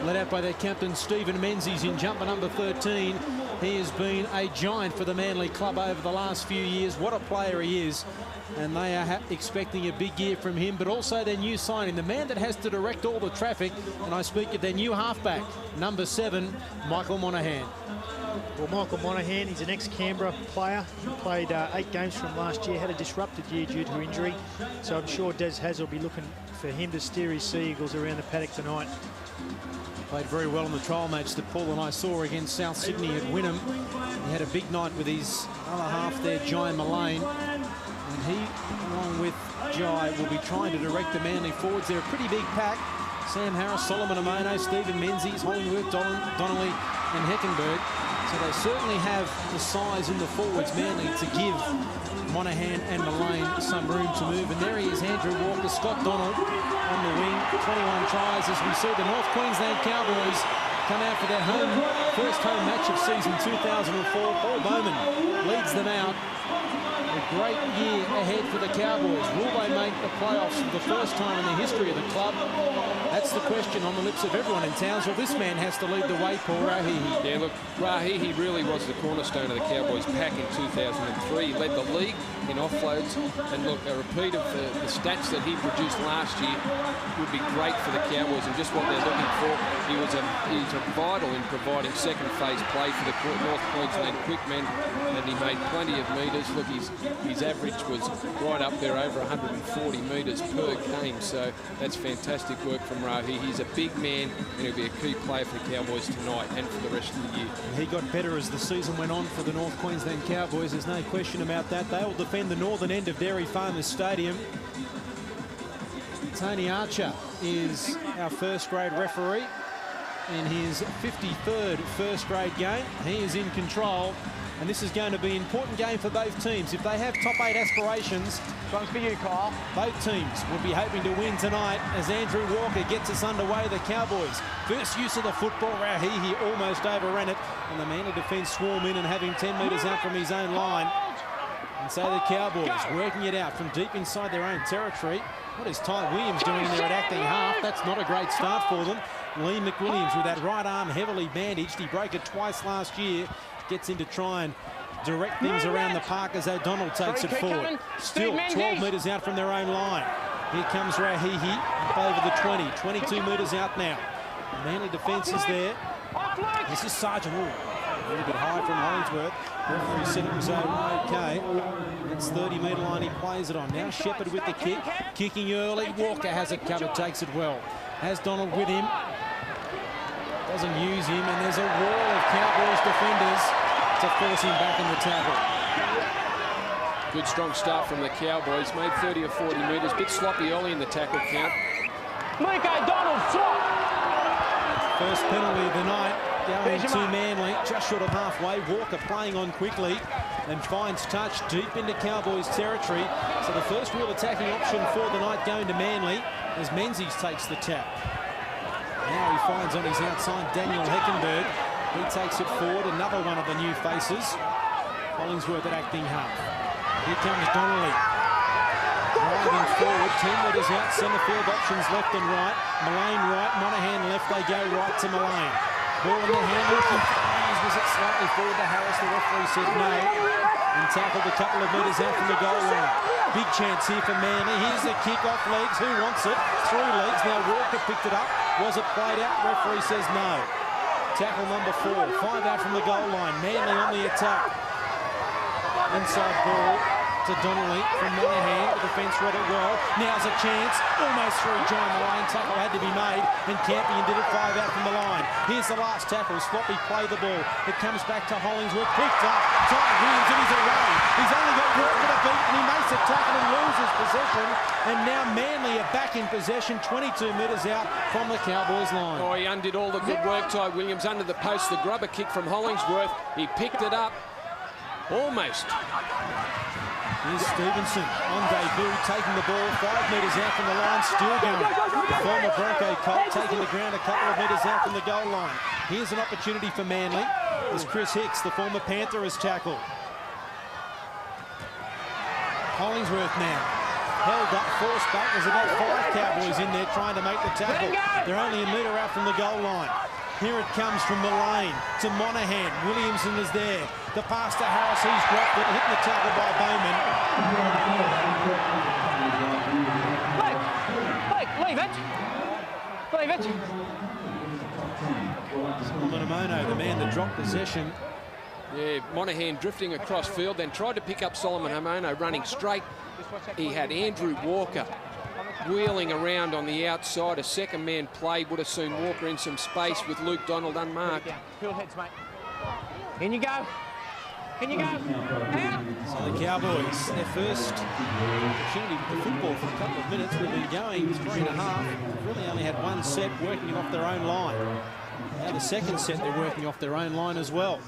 led out by their captain Stephen Menzies in jumper number 13. He has been a giant for the Manly club over the last few years. What a player he is. And they are expecting a big year from him, but also their new signing, the man that has to direct all the traffic. And I speak of their new halfback, number 7, Michael Monaghan. Well, Michael Monaghan, he's an ex-Canberra player. He played 8 games from last year, had a disrupted year due to injury. So I'm sure Des Hasler will be looking for him to steer his Sea Eagles around the paddock tonight. Played very well in the trial match that Paul and I saw against South Sydney at Wynnum. He had a big night with his other half there, Jai Mullane. And he, along with Jai, will be trying to direct the Manly forwards. They're a pretty big pack. Sam Harris, Solomon Amono, Stephen Menzies, Hollingworth, Donnelly and Heckenberg. So they certainly have the size in the forwards, Manly, to give Monaghan and Mullane some room to move. And there he is, Andrew Walker, Scott Donald on the wing, 21 tries as we see the North Queensland Cowboys come out for their first home match of season 2004. Paul Bowman leads them out. A great year ahead for the Cowboys. Will they make the playoffs for the first time in the history of the club? That's the question on the lips of everyone in Townsville. This man has to lead the way, Paul Rahihi. Yeah, look, Rahihi really was the cornerstone of the Cowboys pack in 2003. He led the league in offloads. And look, a repeat of the stats that he produced last year would be great for the Cowboys and just what they're looking for. He's a vital in providing second phase play for the North Queensland Quickmen, and he made plenty of metres. Look, his average was right up there, over 140 metres per game, so that's fantastic work from Rahi. He's a big man, and he'll be a key player for the Cowboys tonight and for the rest of the year. He got better as the season went on for the North Queensland Cowboys. There's no question about that. They will defend the northern end of Dairy Farmers Stadium. Tony Archer is our first-grade referee in his 53rd first-grade game. He is in control. And this is going to be an important game for both teams. If they have top 8 aspirations, one's for you, Kyle. Both teams will be hoping to win tonight as Andrew Walker gets us underway. The Cowboys, first use of the football. Rahihi almost overran it. And the Manly defence swarm in and having 10 metres out from his own line. And so the Cowboys working it out from deep inside their own territory. What is Ty Williams doing there at acting half? That's not a great start for them. Lee McWilliams with that right arm heavily bandaged. He broke it twice last year. Gets in to try and direct things around the park as O'Donnell takes it forward. Still 12 metres out from their own line. Here comes Rahihi up over the 20, 22 metres out now. The Manly defence is there. This is Sargent. A little bit high from Hollingsworth. Referee said it was okay. It's 30-metre line he plays it on. Now Shepherd with the kick. Kicking early. Walker has it covered, takes it well. Has Donald with him. Doesn't use him, and there's a wall of Cowboys defenders to force him back in the tackle. Good strong start from the Cowboys. Made 30 or 40 metres. Bit sloppy early in the tackle count. First penalty of the night going to Manly, just short of halfway. Walker playing on quickly and finds touch deep into Cowboys territory. So the first real attacking option for the night going to Manly as Menzies takes the tap. Now he finds on his outside Daniel Heckenberg. He takes it forward, another one of the new faces. Hollingsworth at acting half. Here comes Donnelly. Driving forward, 10 metres out, centre field options left and right. Mullane right, Monaghan left, they go right to Mullane. Ball in the hand, was it slightly forward to Harris? The referee said no. And tackled a couple of metres out from the goal line. Big chance here for Manly. Here's the kick off legs. Who wants it? Through legs. Now Walker picked it up. Was it played out? Referee says no. Tackle number 4. 5 out from the goal line. Manly on the attack. Inside ball to Donnelly from Monaghan. The defence read it well. Now's a chance. Almost through John Mullane. Tackle had to be made. And Campion did it 5 out from the line. Here's the last tackle. Sloppy play the ball. It comes back to Hollingsworth. Picked up. Ty Williams and he's away. He's only got Walker to beat and he makes a tackle and loses possession. And now Manly are back in possession. 22 metres out from the Cowboys line. Oh, he undid all the good work, Ty Williams, under the post. The grubber kick from Hollingsworth. He picked it up. Almost. Here's Stevenson on debut, taking the ball 5 metres out from the line, still going. The former Bronco Colt taking the ground a couple of metres out from the goal line. Here's an opportunity for Manly as Chris Hicks, the former Panther, is tackled. Hollingsworth now. held up, forced back. There's about 5 Cowboys in there trying to make the tackle. They're only a metre out from the goal line. Here it comes from the lane to Monahan. Williamson is there. The pass to Harris, he's dropped it, hit the tackle by Bowman. Leave it. Solomon Hamono, the man that dropped possession. Yeah, Monahan drifting across field, then tried to pick up Solomon Hamono running straight. He had Andrew Walker wheeling around on the outside. A second man play would have seen Walker in some space with Luke Donald unmarked. In you go. So the Cowboys, their first opportunity with the football for a couple of minutes. We've been going 3.5. Really only had one set working it off their own line. Now the second set they're working off their own line as well.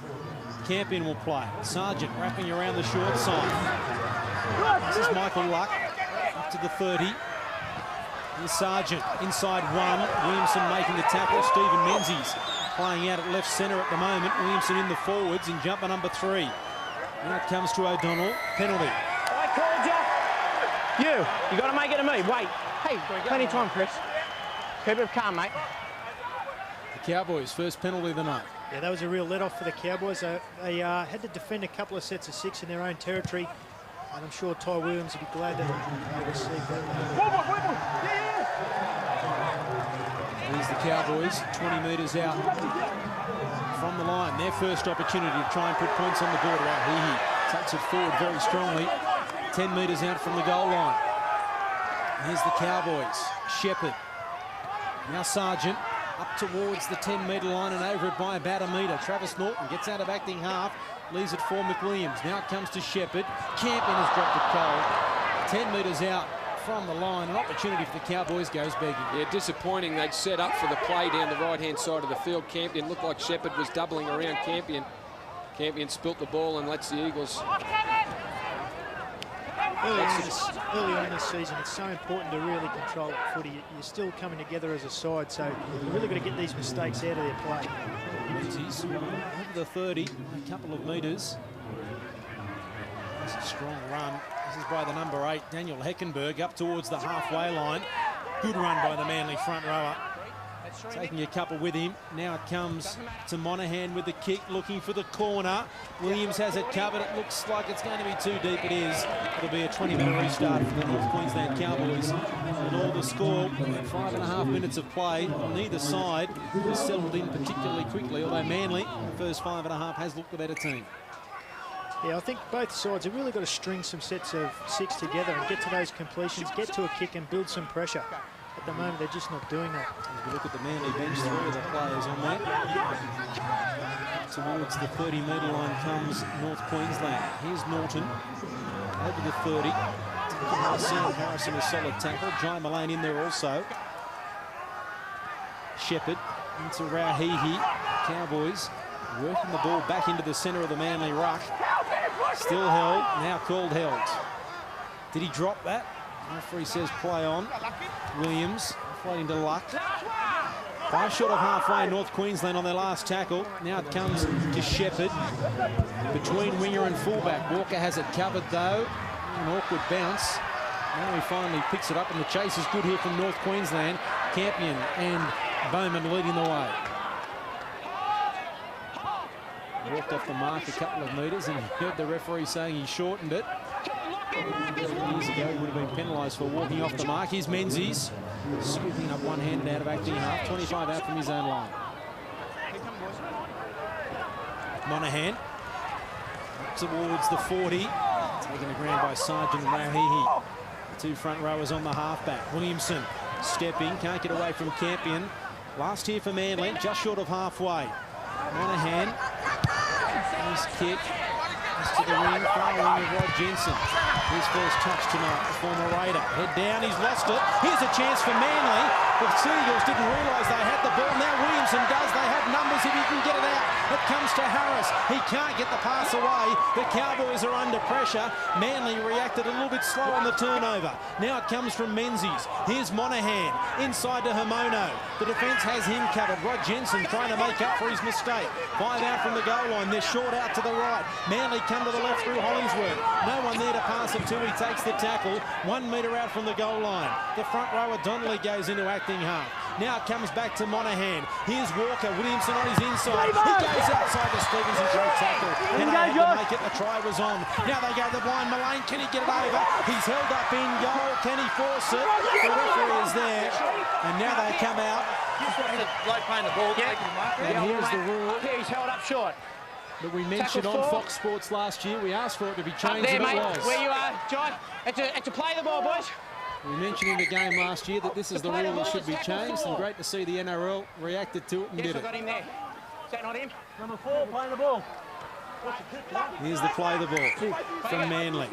Campion will play. Sargent wrapping around the short side. This is Michael Luck up to the 30. Here's Sargent inside 1. Williamson making the tackle. Stephen Menzies playing out at left centre at the moment. Williamson in the forwards in jumper number 3. Now it comes to O'Donnell. Penalty. I called you. You got to make it to me. Wait. Hey, plenty of time, Chris. Keep it calm, mate. The Cowboys' first penalty of the night. Yeah, that was a real let-off for the Cowboys. They had to defend a couple of sets of 6 in their own territory. And I'm sure Ty Williams would be glad that they received that. Here's the Cowboys, 20 metres out from the line. Their first opportunity to try and put points on the board. He takes it forward very strongly. 10 metres out from the goal line. Here's the Cowboys. Shepherd. Now Sargent up towards the 10-metre line and over it by about a metre. Travis Norton gets out of acting half. Leaves it for McWilliams. Now it comes to Shepherd. Campion has dropped it cold. 10 metres out from the line. An opportunity for the Cowboys goes begging. Yeah, disappointing. They'd set up for the play down the right-hand side of the field. Campion looked like Shepherd was doubling around Campion. Campion spilt the ball and lets the Eagles. Early on this season, it's so important to really control footy. You're still coming together as a side, so you've really got to get these mistakes out of their play. Menzies over the 30, a couple of metres. That's a strong run. This is by the number 8, Daniel Heckenberg, up towards the halfway line. Good run by the Manly front rower. Taking a couple with him. Now it comes to Monahan with the kick, looking for the corner. Williams has it covered. It looks like it's going to be too deep. It is. It'll be a 20-minute restart for the North Queensland Cowboys. And all the score, 5.5 minutes of play. Neither side has settled in particularly quickly, although Manly, the first 5.5, has looked the better team. Yeah, I think both sides have really got to string some sets of 6 together and get to those completions, get to a kick and build some pressure. At the moment, they're just not doing that. If you look at the Manly bench, 3 of the players on that. Towards the 30-metre line comes North Queensland. Here's Norton over the 30. Harrison a solid tackle. Jai Mullane in there also. Shepherd into Rauhihi. Cowboys working the ball back into the centre of the Manly ruck. Still held, now called held. Did he drop that? Referee says play on. Williams floating to Luck. 5 short of halfway, North Queensland on their last tackle. Now it comes to Shepherd. Between winger and fullback. Walker has it covered though. An awkward bounce. Now he finally picks it up and the chase is good here from North Queensland. Campion and Bowman leading the way. Walked off the mark a couple of metres and heard the referee saying he shortened it. Years ago, he would have been penalised for walking off the mark. Here's Menzies, scooping up one-handed out of acting half, 25 out from his own line. Monahan up towards the 40, taken the ground by Sargent and Rauhihi. The 2 front rowers on the halfback. Williamson stepping, can't get away from Campion. Last here for Manly, just short of halfway. Monahan, his kick. To the ring, far wing of Rod Jensen. His first touch tonight, the former Raider. Head down, he's lost it. Here's a chance for Manly. The Seagulls didn't realise they had the ball. Now Williamson does. They have numbers if he can get it out. It comes to Harris. He can't get the pass away. The Cowboys are under pressure. Manly reacted a little bit slow on the turnover. Now it comes from Menzies. Here's Monahan inside to Hermono. The defence has him covered. Rod Jensen trying to make up for his mistake. 5 out from the goal line. They're short out to the right. Manly come to the left through Hollingsworth. No one there to pass it to. He takes the tackle. 1 metre out from the goal line. The front rower Donnelly goes into acting half. Now it comes back to Monahan. Here's Walker. Williamson on his inside. He goes outside to Stevens and great tackle. And they had to make it. The try was on. Now they go to the blind Mullane. Can he get it over? He's held up in goal. Can he force it? The referee is there. And now they come out. Like playing the ball. And here's the rule He's held up short. that we mentioned on Fox Sports last year. We asked for it to be changed, There, and mate, it was. where you are, John. It's a play the ball, boys. We mentioned in the game last year that this is the rule that should be changed, and great to see the NRL reacted to it and Yes, did I got it. him there. Is that not him? Number 4 playing the ball. Here's the play the ball from Manly.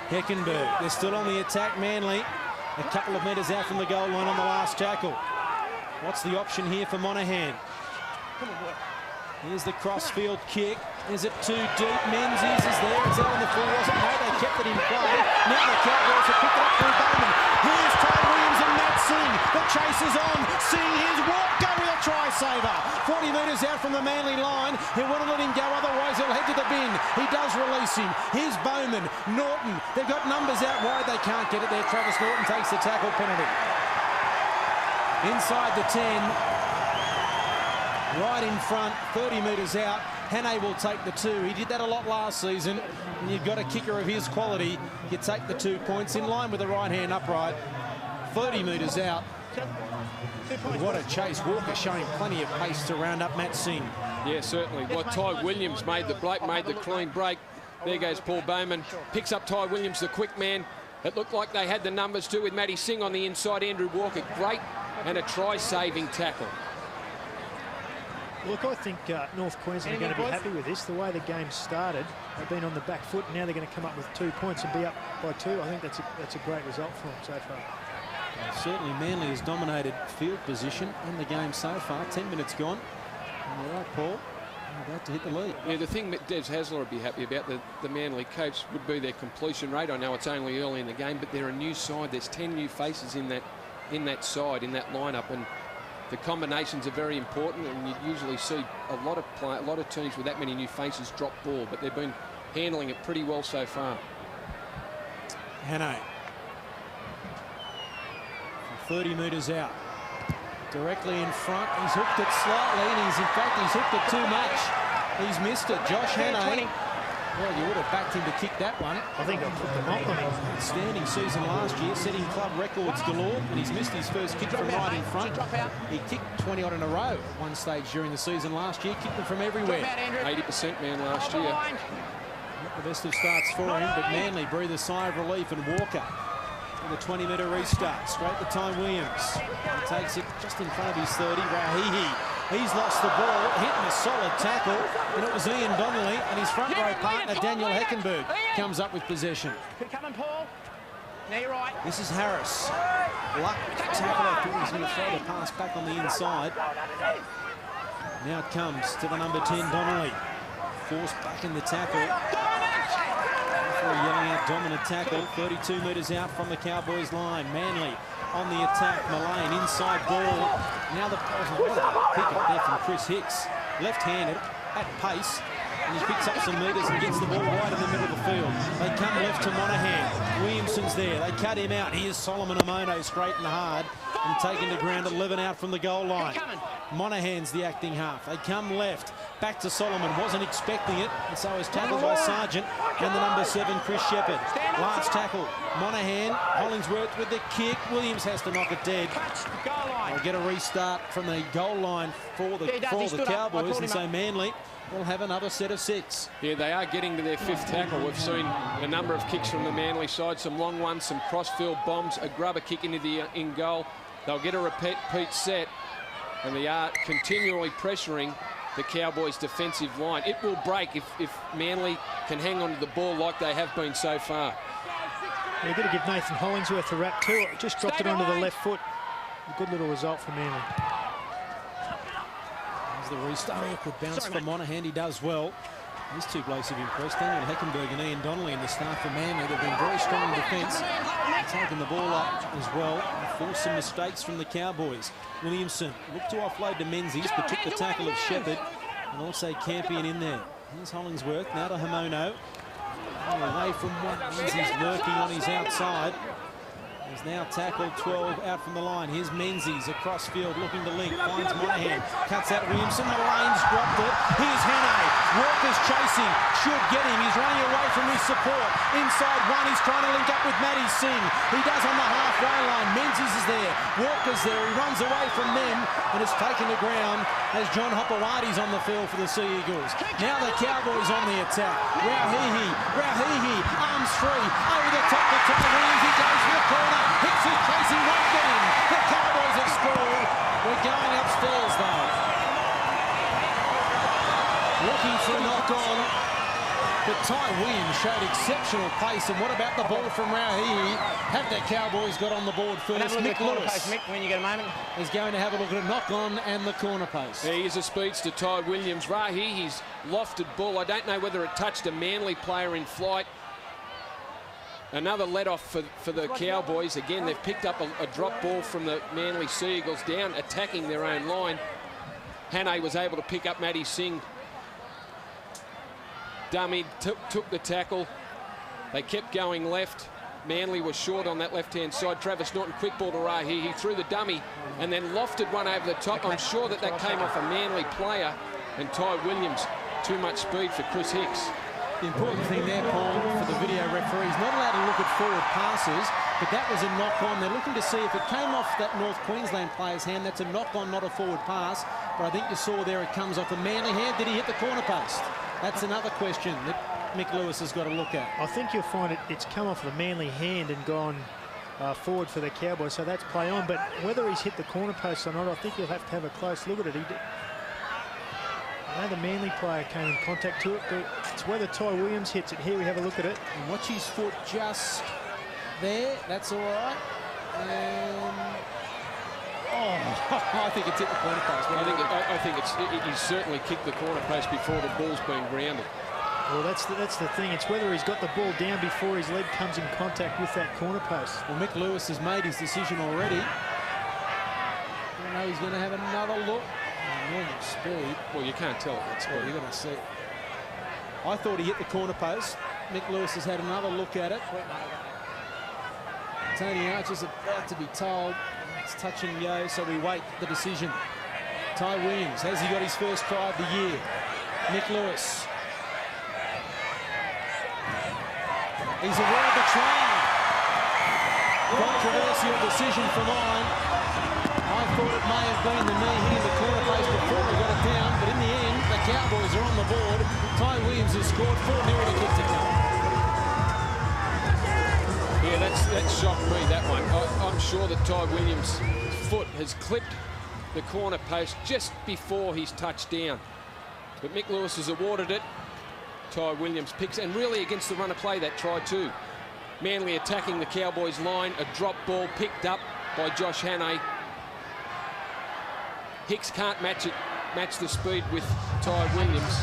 Heckenberg, they're still on the attack, Manly. A couple of metres out from the goal line on the last tackle. What's the option here for Monahan? Here's the crossfield kick. Is it too deep? Menzies is there. Is that on the full? Was it? No, they kept it in play. Now the Cowboys have picked it up through Bowman. Here's Todd Williams and Matt Singh. The chase is on. Singh, here's Walker with a try saver. 40 metres out from the Manly line. He won't let him go, otherwise he'll head to the bin. He does release him. Here's Bowman. Norton. They've got numbers out wide. They can't get it there. Travis Norton takes the tackle penalty. Inside the 10. Right in front, 30 metres out. Hannay will take the 2. He did that a lot last season. And you've got a kicker of his quality. You take the 2 points in line with the right hand upright. 30 metres out. What a chase. Walker showing plenty of pace to round up Matt Singh. Yeah, certainly. Well, Ty Williams made the clean break. There goes Paul Bowman. Picks up Ty Williams, the quick man. It looked like they had the numbers too with Matty Singh on the inside. Andrew Walker, great, and a try-saving tackle. Look, I think North Queensland are going to be happy with this. The way the game started, they've been on the back foot, and now they're going to come up with 2 points and be up by 2. I think that's a great result for them so far. Certainly Manly has dominated field position in the game so far. 10 minutes gone. And all right, Paul, we're about to hit the lead. Yeah, the thing that Des Hasler would be happy about, the Manly coach, would be their completion rate. I know it's only early in the game, but they're a new side. There's 10 new faces in that side, in that lineup, and the combinations are very important, and you usually see a lot of teams with that many new faces drop ball, but they've been handling it pretty well so far. Hannay. 30 metres out. Directly in front. He's hooked it slightly, and he's hooked it too much. He's missed it. Josh Hannay. Well, you would have backed him to kick that one. I think I put the knock on him. Outstanding season last year, setting club records galore, and he's missed his first kick from right in front. He kicked 20 odd in a row at one stage during the season last year, kicked them from everywhere. 80% man last year. Not the best of starts for him, but Manly breathe a sigh of relief, and Walker with a 20-metre restart. Straight to Ty Williams. He takes it just in front of his 30. Rahihi. He's lost the ball, hitting a solid tackle, and it was Ian Donnelly, and his front row partner, Daniel Heckenberg, comes up with possession. Good coming, Paul. Now you're right. This is Harris. Luck tackle. I thought he was going to throw the pass back on the inside. Now it comes to the number 10, Donnelly. Forced back in the tackle. Referee yelling out dominant tackle. 32 metres out from the Cowboys line. Manly on the attack. Mullane inside ball. Now the pick up there from Chris Hicks. Left-handed at pace. And he picks up some metres and gets the ball right in the middle of the field. They come left to Monahan. Williamson's there. They cut him out. Here's Solomon Amono straight and hard and taken to ground 11 out from the goal line. Monahan's the acting half. They come left. Back to Solomon. Wasn't expecting it. And so is tackled by Sargent and the number 7, Chris Shepherd. Last tackle. Monahan. Hollingsworth with the kick. Williams has to knock it dead. They'll get a restart from the goal line for the Cowboys. And so Manly will have another set of 6. Yeah, they are getting to their 5th tackle. We've seen a number of kicks from the Manly side, some long ones, some cross-field bombs, a grubber kick into the in goal. They'll get a repeat set, and they are continually pressuring the Cowboys' defensive line. It will break if Manly can hang on to the ball like they have been so far. You've got to give Nathan Hollingsworth a rap too. Just dropped it onto the left foot. A good little result for Manly. There's the restart. Awkward bounce for Monahan. He does well. These two blokes have impressed. Daniel Heckenberg and Ian Donnelly in the start for Manly. They've been very strong in defence. Taking the ball up as well. Forced some mistakes from the Cowboys. Williamson looked to offload to Menzies, but took the tackle of Shepherd. And also Campion in there. Here's Hollingsworth. Now to Hamono. Away from one. Menzies lurking on his outside. He's now tackled 12 out from the line. Here's Menzies across field looking to link. Finds Monahan. Cuts out Williamson. Mullane's dropped it. Here's Hannay. Walker's chasing. Should get him. He's running away from his support. Inside one. He's trying to link up with Matty Singh. He does on the halfway line. Menzies is there. Walker's there. He runs away from them and is taken to ground as John Hopewadi's on the field for the Sea Eagles. Now the Cowboys on the attack. Rauhihi. Arms free. Over the top to Ty Williams. He goes for the corner. Hits his chasing, won't get him. The Cowboys have scored. We're going upstairs though. Looking for a knock on. But Ty Williams showed exceptional pace. And what about the ball from Rauhihi? Have the Cowboys got on the board first? Mick Lewis post, Mick, when you get a moment. is going to have a look at a knock on and the corner post. He is a speedster, Ty Williams. Rauhihi's lofted ball. I don't know whether it touched a Manly player in flight. Another let-off for the Cowboys. Again, they've picked up a drop ball from the Manly Sea Eagles down, attacking their own line. Hannay was able to pick up Matty Singh. Dummy took the tackle. They kept going left. Manly was short on that left-hand side. Travis Norton, quick ball to Rahi. He threw the dummy and then lofted one over the top. I'm sure that came off a Manly player. And Ty Williams, too much speed for Chris Hicks. The important thing there, Paul, for the video referee, is not allowed to look at forward passes, but that was a knock-on. They're looking to see if it came off that North Queensland player's hand. That's a knock-on, not a forward pass. But I think you saw there it comes off a Manly hand. Did he hit the corner post? That's another question that Mick Lewis has got to look at. I think you'll find it's come off the Manly hand and gone forward for the Cowboys, so that's play on. But whether he's hit the corner post or not, I think you'll have to have a close look at it. I know the Manly player came in contact to it, but it's whether Ty Williams hits it. Here we have a look at it. And watch his foot just there. That's all right. I think it's hit the corner post. I think he's certainly kicked the corner post before the ball's been grounded. Well, that's the thing. It's whether he's got the ball down before his leg comes in contact with that corner post. Well, Mick Lewis has made his decision already. I know he's going to have another look. Normal speed. Well, you can't tell it. That's well, you're going to see. I thought he hit the corner post. Mick Lewis has had another look at it. Tony Archer's about to be told it's touch and go, so we wait the decision. Ty Williams, has he got his first try of the year? Mick Lewis. He's aware of the try. Controversial decision for mine. I thought it may have been the knee hitting the corner post before he got it down, but in the end, the Cowboys are on the board. Ty Williams has scored 4-0 with a kick to come. Yeah, that shocked me, that one. I'm sure that Ty Williams' foot has clipped the corner post just before he's touched down. But Mick Lewis has awarded it. Ty Williams picks, and really against the run of play, that try too. Manly attacking the Cowboys' line, a drop ball picked up by Josh Hannay. Hicks can't match the speed with Ty Williams.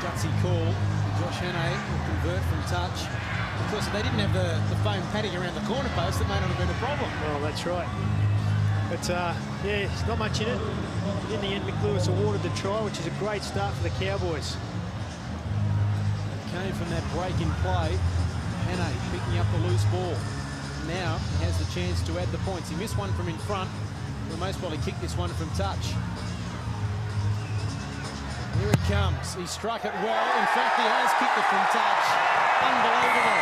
Gutsy call. Josh Hannay will convert from touch. Of course, if they didn't have the foam padding around the corner post, that may not have been a problem. Well, that's right. But, yeah, there's not much in it. In the end, Mick Lewis awarded the try, which is a great start for the Cowboys. It came from that break in play. Hannay picking up the loose ball. Now he has the chance to add the points. He missed one from in front. He'll most probably kick this one from touch. Here it comes. He struck it well. In fact, he has kicked it from touch. Unbelievable.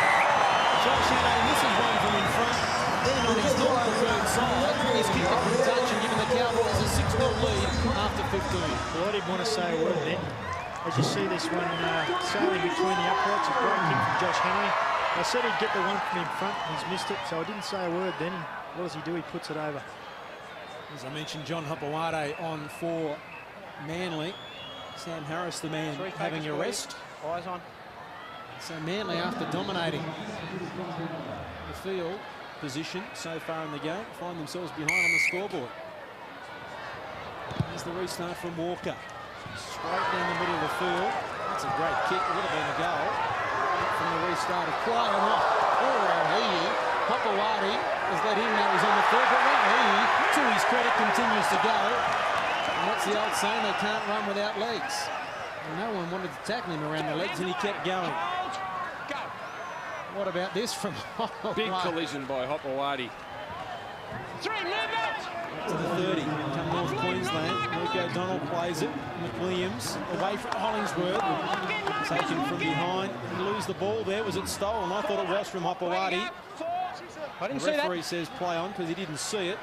Josh Hannay misses one from in front. Then on his non-preferred side, he's kicked it from touch and given the Cowboys a 6-0 lead after 15. Well, I didn't want to say a word then. As you see this one sailing between the uprights, a great kick from Josh Hannay. I said he'd get the one from in front, and he's missed it, so I didn't say a word then. What does he do? He puts it over. As I mentioned, John Hopewadi on for Manly. Sam Harris, the man, having a rest. Eyes on. So Manly, after dominating the field position so far in the game, find themselves behind on the scoreboard. Here's the restart from Walker. Straight down the middle of the field. That's a great kick. It would have been a goal. From the restart of play and off. Hopewadi has let him know he's on the field, but Raheem, to his credit, continues to go. And what's the old saying? They can't run without legs. And no one wanted to tackle him around the legs, and he kept going. What about this from Hopewadi? Big collision by Hopewadi. To the 30, come North Queensland. Luke O'Donnell plays it. McWilliams away from Hollingsworth. Taken from behind. And lose the ball there. Was it stolen? I thought it was from Hopewadi. I didn't The see that. referee says play on because he didn't see it.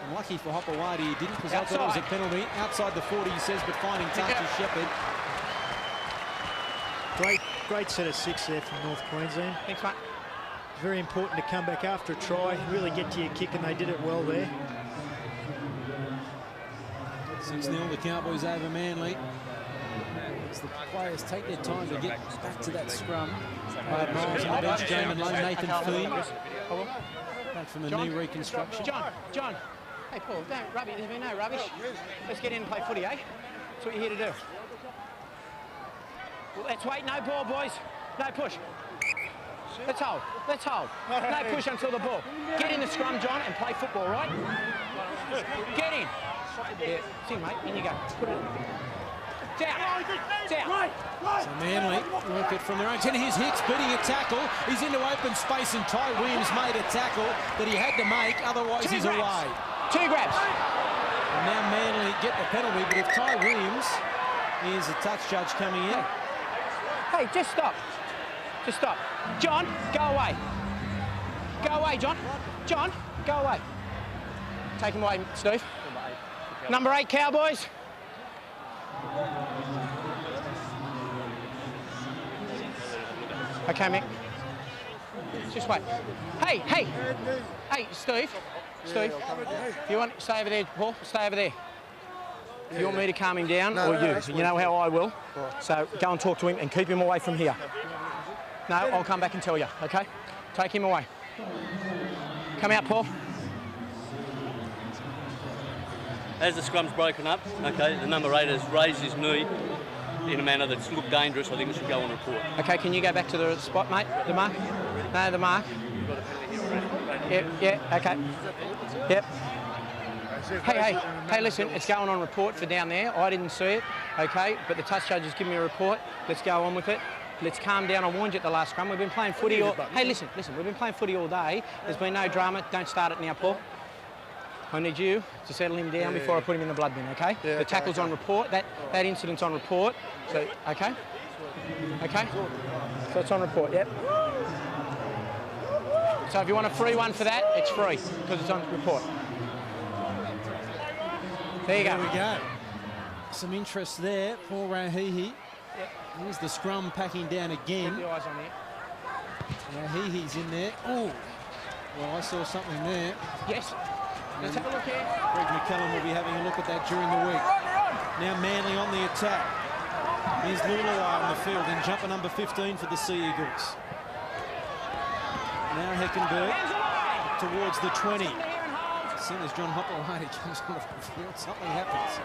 And lucky for Hopewadi he didn't, because I thought it was a penalty. Outside the 40 he says, but finding touch is Shepherd. Great set of 6 there from North Queensland. Thanks, mate. Very important to come back after a try, really get to your kick, and they did it well there. 6-0 the Cowboys over Manly. As the players take their time to get back to that scrum. Miles on the bench, Jamin Lowe, Nathan Feen. Back from a knee reconstruction. John. Hey, Paul, don't rubbish. There's been no rubbish. Let's get in and play footy, eh? That's what you're here to do. Well, let's wait. No ball, boys. No push. Let's hold. Let's hold. No push until the ball. Get in the scrum, John, and play football, right? Get in. Yeah, see, mate. In you go. Put it in. Down. So Manly work it from their own 10. Here's Hicks beating a tackle. He's into open space, and Ty Williams made a tackle that he had to make, otherwise he's away. 2 grabs. And now Manly get the penalty, but if Ty Williams, here's a touch judge coming in. Hey, just stop. Just stop. John, go away. Go away, John. John, go away. Take him away, Steve. Number 8, Cowboys. Okay, Mick. Just wait. Hey, Steve. Steve, if you want, stay over there, Paul. Stay over there. If you want me to calm him down, or you know how I will. So go and talk to him and keep him away from here. No, I'll come back and tell you, okay? Take him away. Come out, Paul. As the scrum's broken up, okay, the number 8 has raised his knee in a manner that's looked dangerous. I think it should go on report. Okay, can you go back to the spot, mate? The mark? No, the mark. Yeah, okay. Yep. Hey, listen, it's going on report for down there. I didn't see it, okay, but the touch judge has given me a report. Let's go on with it. Let's calm down. I warned you at the last scrum. We've been playing footy all... Hey, listen, we've been playing footy all day. There's been no drama. Don't start it now, Paul. I need you to settle him down before I put him in the blood bin, okay? Yeah, the tackle's on report. That incident's on report. So, okay? Okay? So it's on report, yep. So if you want a free one for that, it's free, because it's on report. There you go. There we go. Some interest there. Paul Rahihi. Yep. Here's the scrum packing down again. Keep the eyes on there. Rahihi's in there. Oh, well, I saw something there. Yes. Let's have a look here. Greg McCallum will be having a look at that during the week. Now Manly on the attack. Here's Lulawai on the field in jumper number 15 for the Sea Eagles. Now Heckenberg towards the 20. As soon as John Hopewadi comes on the field, something happens.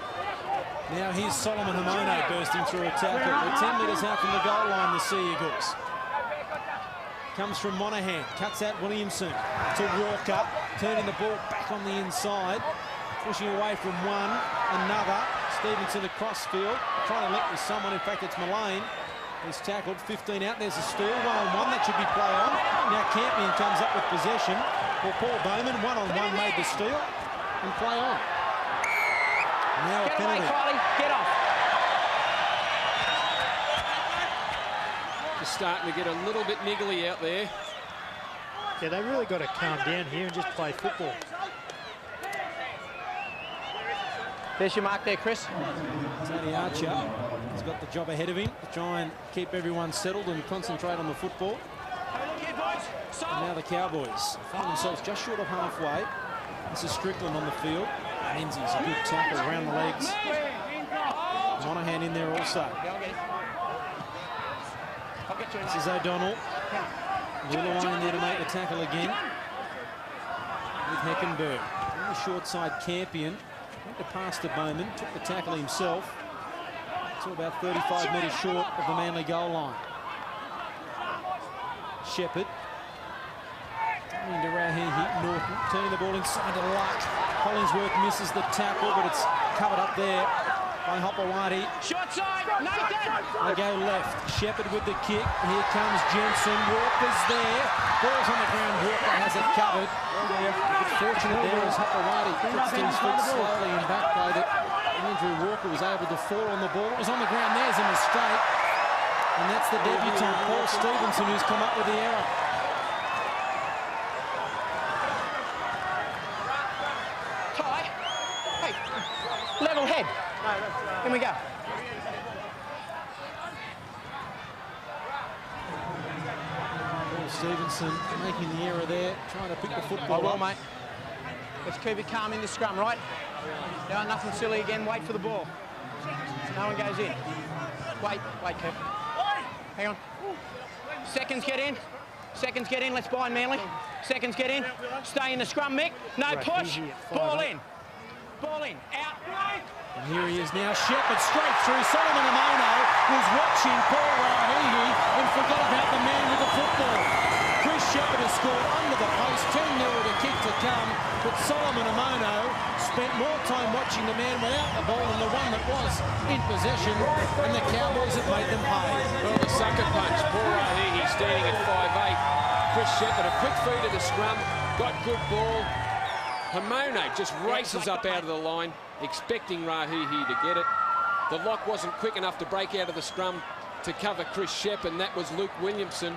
Now here's Solomon Hamone bursting through a tackle. We're 10 metres out from the goal line, the Sea Eagles. Comes from Monahan, cuts out Williamson to Walker, turning the ball back on the inside, pushing away from one, another. Stevenson across field, trying to link with someone. In fact, it's Mullane. He's tackled, 15 out. There's a steal, 1-on-1. That should be play on. Now Campion comes up with possession. Well, Paul Bowman, 1-on-1, made the steal and play on. Now a penalty. Get away, Kylie. Get off. Just starting to get a little bit niggly out there. Yeah, they really got to calm down here and just play football. There's your mark there, Chris. Tony Archer has got the job ahead of him to try and keep everyone settled and concentrate on the football. And now the Cowboys find themselves just short of halfway. This is Strickland on the field. Menzies, a good tackle around the legs. Monahan in there also. This is O'Donnell. Lulawai in there to make the tackle again. With Heckenberg. On the short side, Campion. went to pass to Bowman, took the tackle himself to about 35 metres short of the Manly goal line. Shepherd. Into Rahehi, Norton, turning the ball inside to Luck. Hollingsworth misses the tackle, but it's covered up there by Hopewadi. Short side, Nathan! They go left. Shepherd with the kick. Here comes Jensen. Walker's there. Ball's on the ground. Walker has it covered. Fortunate there as Hopewadi puts his foot slowly in back play that Andrew Walker was able to fall on the ball. It was on the ground. There's a mistake. And that's the debutant, Paul Stevenson, who's come up with the error. Level head. In we go. Paul Stevenson making the error there, trying to pick the football Well, up. mate. Let's keep it calm in the scrum, right? No, nothing silly again. Wait for the ball. So no one goes in. Wait, Kev. Hang on. Seconds get in. Seconds get in. Let's bind Manly. Seconds get in. Stay in the scrum, Mick. No push. Ball in. Ball in. Out. And here he is now, Shepherd straight through. Solomon Amono was watching Paul Rahehi and forgot about the man with the football. Chris Shepherd has scored under the post, 10-0 with a kick to come, but Solomon Amono spent more time watching the man without the ball than the one that was in possession, and the Cowboys have made them pay. Well, the sucker punch. Paul Rahehi standing at 5'8". Chris Shepherd, a quick feed to the scrum, got good ball. Hamono just races up out of the line, expecting Rahehi to get it. The lock wasn't quick enough to break out of the scrum to cover Chris Shepherd, and that was Luke Williamson.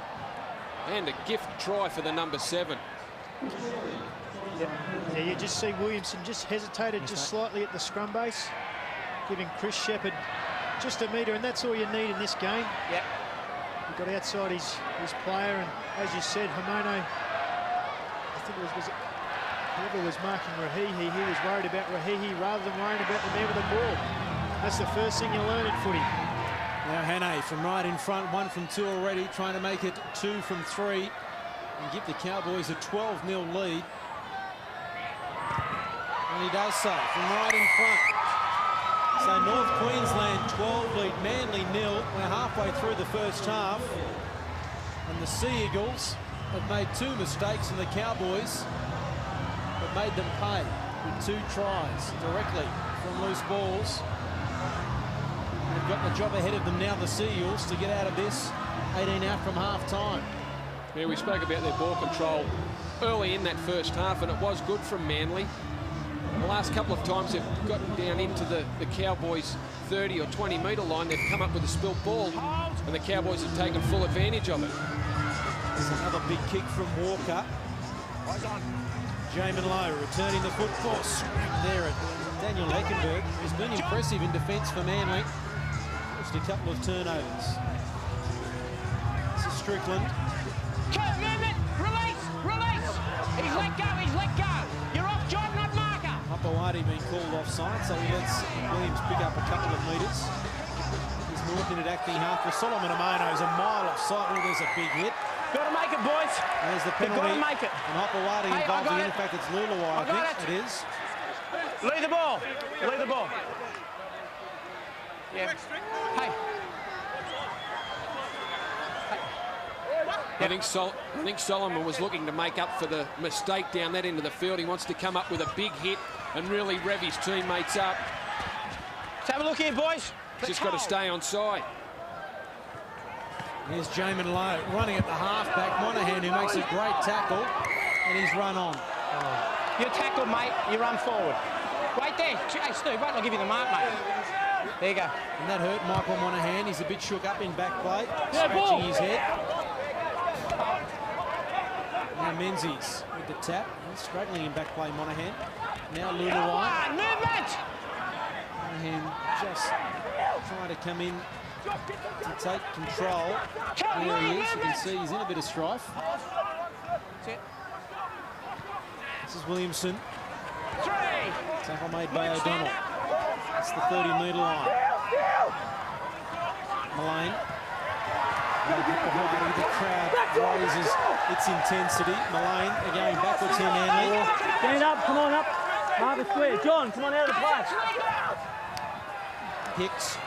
And a gift try for the number 7. Yeah, you just see Williamson just hesitated just slightly at the scrum base, giving Chris Shepherd just a metre, and that's all you need in this game. Yep. He got outside his player, and as you said, Hamono, I think it was whoever was marking Rahehi, he was worried about Rahehi rather than worrying about the man with the ball. That's the first thing you learn in footy. Now Hannay from right in front, 1 from 2 already, trying to make it 2 from 3 and give the Cowboys a 12-0 lead. And he does so from right in front. So North Queensland 12 lead, Manly 0. We're halfway through the first half. And the Sea Eagles have made 2 mistakes, and the Cowboys have made them pay with 2 tries directly from loose balls. They've got the job ahead of them now, the Sea Eagles, to get out of this 18 out from half-time. Yeah, we spoke about their ball control early in that first half, and it was good from Manly. The last couple of times they've gotten down into the Cowboys' 30 or 20 metre line, they've come up with a spilt ball, and the Cowboys have taken full advantage of it. There's another big kick from Walker. Jamin Lowe returning the football. Smack there at Daniel Heckenberg, who's been impressive in defence for Manly. Just a couple of turnovers. This is Strickland. Movement! Release! Release! He's let go! You're off, John, not marker! Hopewadi being called offside, so he lets Williams pick up a couple of metres. He's Norton at acting half for Solomon Amono's a mile offside. Oh, there's a big hit. Got to make it, boys. There's the penalty. Got to make it. And Hopewadi involved in. In fact, it's Lulawai, I think it is. Lead the ball. Lead the ball. Yeah. Hey. I think Solomon was looking to make up for the mistake down that end of the field. He wants to come up with a big hit and really rev his teammates up. Let's have a look here, boys. Just got to stay on side. Here's Jamin Lowe running at the halfback. Monahan, who makes a great tackle, and he's run on. You're tackled, mate. You run forward. Wait there. Hey, Steve, wait, I'll give you the mark, mate. There you go. And that hurt Michael Monahan. He's a bit shook up in back play, scratching his head. Now Menzies with the tap. He's struggling in back play, Monahan. Now Lulawai. Movement! Monahan just trying to come in to take control. There he is. You can see he's in a bit of strife. That's it. This is Williamson. 3. Tackle made by O'Donnell. That's the 30-metre line. Mullane. The crowd raises its intensity. Mullane again backwards here, Manly. Stand up, come on up. Mark it square. John, come on out of the play. Hicks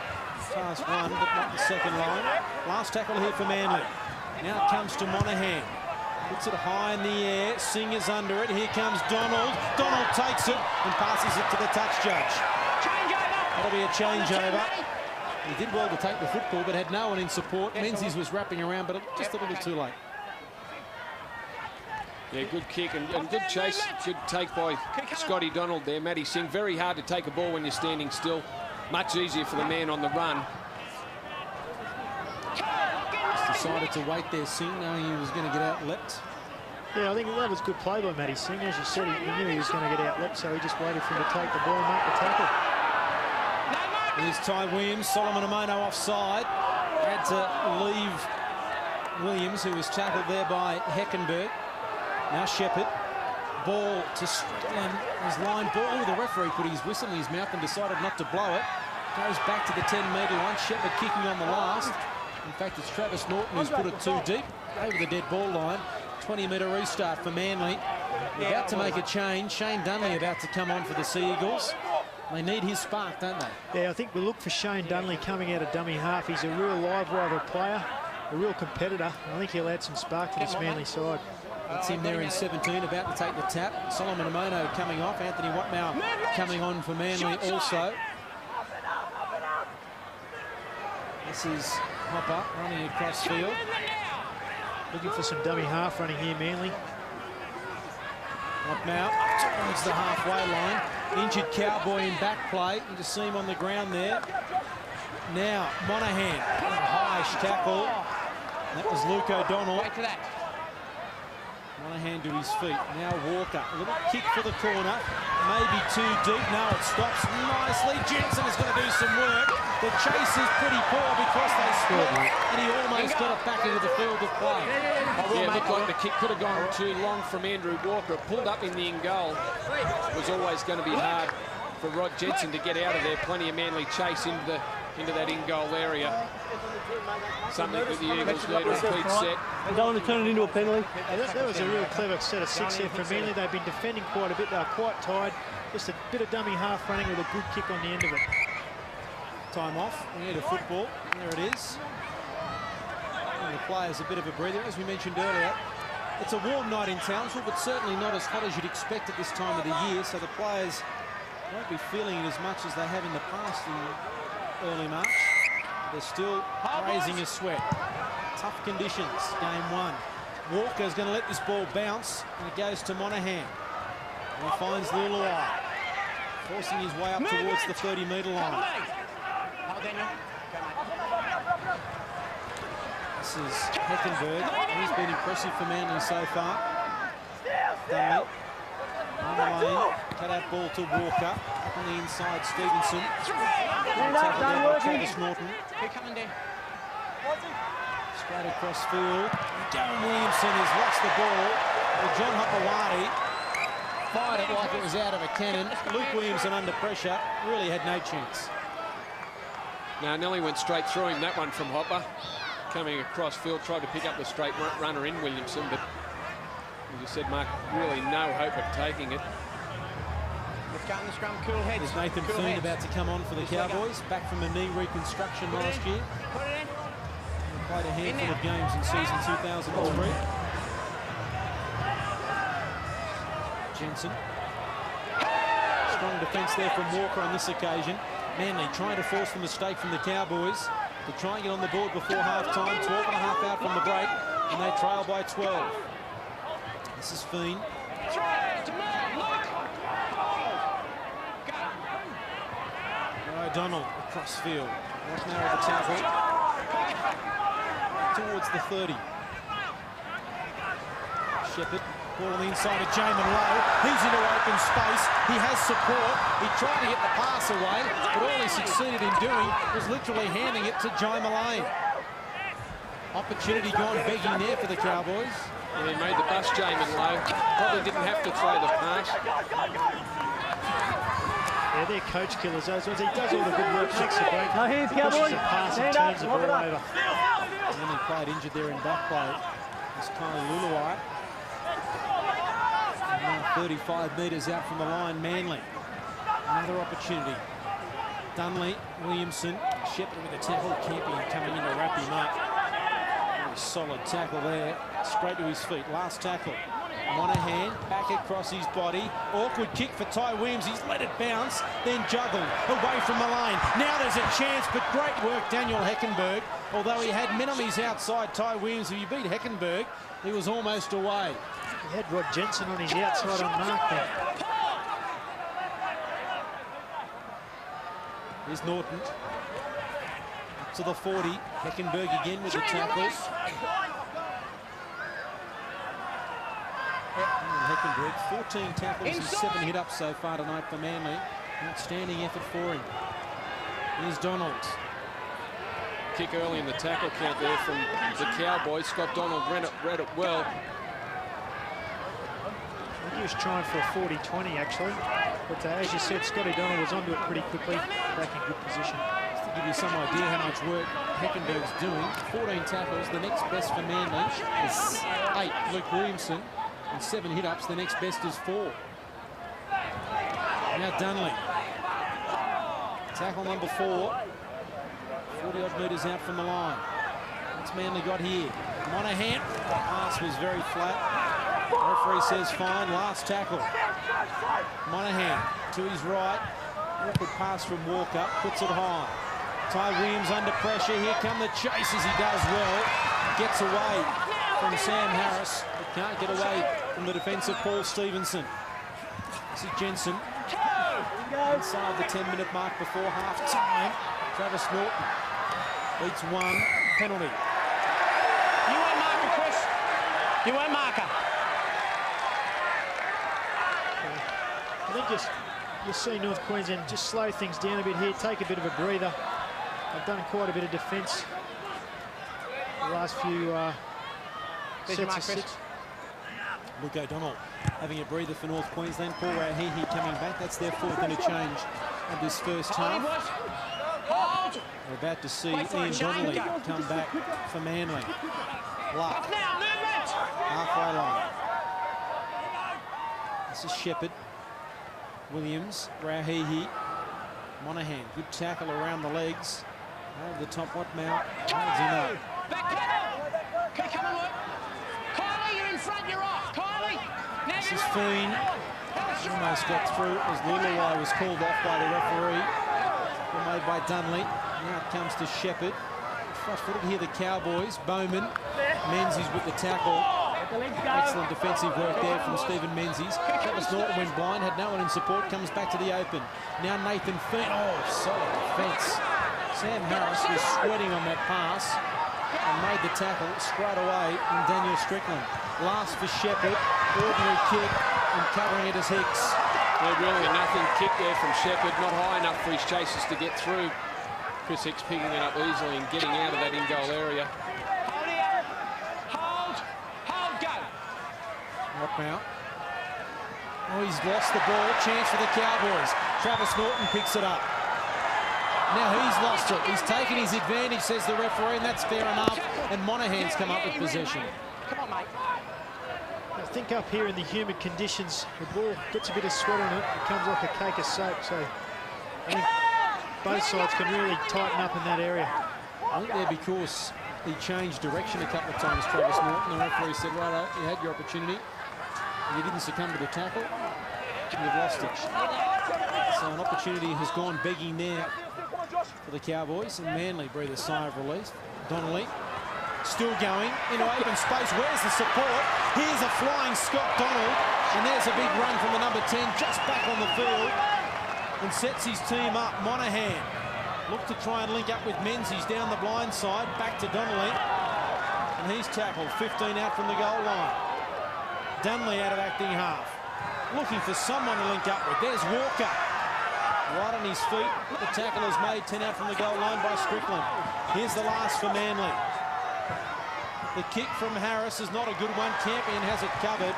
past one, but not the second line. Last tackle here for Manly. Now it comes to Monahan. Puts it high in the air. Singer's under it. Here comes Donald. Donald takes it and passes it to the touch judge. That'll be a changeover. He did well to take the football, but had no one in support. Menzies was wrapping around, but just a little too late. Yeah, good kick and good chase. Good take by Scotty Donald there. Matty Singh, very hard to take a ball when you're standing still. Much easier for the man on the run. Just decided to wait there, Singh, knowing he was going to get out-leapt. Yeah, I think that was good play by Matty Singh. As you said, he knew he was going to get out-leapt, so he just waited for him to take the ball and make the tackle. Here's Ty Williams. Solomon Amono offside. Had to leave Williams, who was tackled there by Heckenberg. Now Shepherd. Ball to Scotland. His line ball. Oh, the referee put his whistle in his mouth and decided not to blow it. Goes back to the 10-metre line. Shepherd kicking on the last. In fact, it's Travis Norton who's put it too deep over the dead ball line. 20-metre restart for Manly. About to make a change. Shane Dunley about to come on for the Sea Eagles. They need his spark, don't they? Yeah, I think we look for Shane Dunley coming out of dummy half. He's a real live wire player, a real competitor. I think he'll add some spark to this Manly side. That's him there in 17, about to take the tap. Solomon Amono coming off. Anthony Watmow coming on for Manly also. This is Hopper running across field. Looking for some dummy half running here, Manly. Watmow towards the halfway line. Injured Cowboy in back play. You just see him on the ground there. Now Monahan, a high tackle. That was Luke O'Donnell. Monahan to his feet. Now Walker. A little kick for the corner. Maybe too deep. No, it stops nicely. Jensen is going to do some work. The chase is pretty poor because they split. And he almost got it back into the field of play. Yeah, it looked like the kick could have gone too long from Andrew Walker. It pulled up in the in goal. It was always going to be hard for Rod Jensen to get out of there. Plenty of Manly chase into that in goal area. Something that the Eagles need a repeat set. I don't want to turn it into a penalty. That was a real clever set of six there for Manly. They've been defending quite a bit. They're quite tired. Just a bit of dummy half running with a good kick on the end of it. Time off. We need a football. There it is. And the players a bit of a breather. As we mentioned earlier, it's a warm night in Townsville, but certainly not as hot as you'd expect at this time of the year. So the players won't be feeling it as much as they have in the past in early March. They're still raising a sweat. Tough conditions, game one. Walker's going to let this ball bounce, and it goes to Monahan. And he finds Luluai, forcing his way up towards the 30-metre line. This is Heckenberg. He's been impressive for Manly so far. Dunley on the lane. Cut out ball to Walker. Up on the inside, Stevenson. Tackled there by Travis Norton. Straight across field. Darren Williamson has lost the ball. Well, John Hopewadi fired it like it was out of a cannon. Luke Williamson under pressure really had no chance. Now Nelly went straight through him, that one from Hopper. Coming across field, tried to pick up the straight runner in Williamson, but as you said, Mark, really no hope of taking it. Let's go in the scrum, cool heads. There's Nathan Fiend about to come on for the Cowboys, back from a knee reconstruction last year. Put it in. He played a handful of games in season 2003. Jensen. Strong defence there from Walker on this occasion. Manly trying to force the mistake from the Cowboys to try and get on the board before half-time. 12 and a half out from the break, and they trail by 12. This is Fiend. O'Donnell across field. Right now at the tackle. Towards the 30. Shepherd. Ball on the inside of Jamin Lowe. He's into open space. He has support. He tried to get the pass away, but all he succeeded in doing was literally handing it to Jai Mullane. Opportunity gone begging there for the Cowboys. And he made the bust, Jamin Lowe. Probably didn't have to throw the pass. Yeah, they're coach killers, those ones. He does all the good work, makes the break. No hands, Cowboys. Pushes the pass and turns the ball over. And then he played injured there in back play. It's Kyle Luluai. Now 35 metres out from the line, Manly. Another opportunity. Dunley, Williamson, Shepherd with a tackle. Campion coming in to wrap him up. Very solid tackle there. Straight to his feet. Last tackle. Monahan back across his body. Awkward kick for Ty Williams. He's let it bounce, then juggled away from the lane. Now there's a chance, but great work, Daniel Heckenberg. Although he had Minimies outside Ty Williams, if he beat Heckenberg, he was almost away. He had Rod Jensen on his outside on mark there. Here's Norton. Up to the 40. Heckenberg again with the tackle. Heckenberg, 14 tackles and 7 hit-ups so far tonight for Manly. Outstanding effort for him. Here's Donald. Kick early in the tackle count there from the Cowboys. Scott Donald read it well. I think he was trying for a 40-20 actually. But as you said, Scotty Donald was onto it pretty quickly. Back in good position. Just to give you some idea how much work Heckenberg's doing. 14 tackles. The next best for Manly is 8. Luke Williamson. And 7 hit-ups, the next best is 4. Now Dunley. Tackle number 4. 40-odd metres out from the line. What's Manly got here? Monahan. The pass was very flat. The referee says fine. Last tackle. Monahan to his right. Awkward pass from Walker. Puts it high. Ty Williams under pressure. Here come the chases. He does well. Gets away from Sam Harris. Can't get away from the defence of Paul Stevenson. This is Jensen. Inside the 10-minute mark before half-time. Travis Norton beats 1 penalty. You won't mark her, Chris. You won't mark her. I think you see North Queensland just slow things down a bit here, take a bit of a breather. They've done quite a bit of defence the last few sets of 6. Luke O'Donnell having a breather for North Queensland. Paul Rauhihi coming back. That's their 4th interchange of this first half. We're about to see Ian Donnelly come back for Manly. Luck. Halfway line. This is Shepherd. Williams. Rauhihi. Monahan. Good tackle around the legs. Over the top. What Mount? Holds him up. Can you come and work? Kylie, you're in front, you're off. Kylie, now this is Fiend. Almost got through as Lulawai was called off by the referee. Made by Dunley. Now it comes to Shepherd. Flat-footed here, the Cowboys. Bowman. Menzies with the tackle. Excellent defensive work there from Stephen Menzies. Travis Norton went blind, had no one in support, comes back to the open. Now Nathan Fiend. Oh, solid defence. Sam Harris was sweating on that pass and made the tackle straight away from Daniel Strickland. Last for Shepherd, ordinary kick and covering it as Hicks. Well, really a nothing kick there from Shepherd, not high enough for his chasers to get through. Chris Hicks picking it up easily and getting out of that in-goal area. hold here. Hold, go. What now? Oh, he's lost the ball. Chance for the Cowboys. Travis Norton picks it up. Now he's lost it. He's taken his advantage, says the referee, and that's fair enough. And Monahan's come up with possession. Come on, mate. I think up here in the humid conditions, the ball gets a bit of sweat on it. It comes like a cake of soap. So I think both sides can really tighten up in that area. I think there because he changed direction a couple of times, Travis Norton. The referee said, right, you had your opportunity. You didn't succumb to the tackle. You've lost it. So an opportunity has gone begging there for the Cowboys, and Manly breathe a sigh of relief. Donnelly still going into open space. Where's the support? Here's a flying Scott Donald, and there's a big run from the number 10 just back on the field and sets his team up. Monahan looked to try and link up with Menzies down the blind side. Back to Donnelly, and he's tackled 15 out from the goal line. Dunley out of acting half, looking for someone to link up with. There's Walker. Right on his feet. The tackle is made 10 out from the goal line by Strickland. Here's the last for Manly. The kick from Harris is not a good one. Campion has it covered.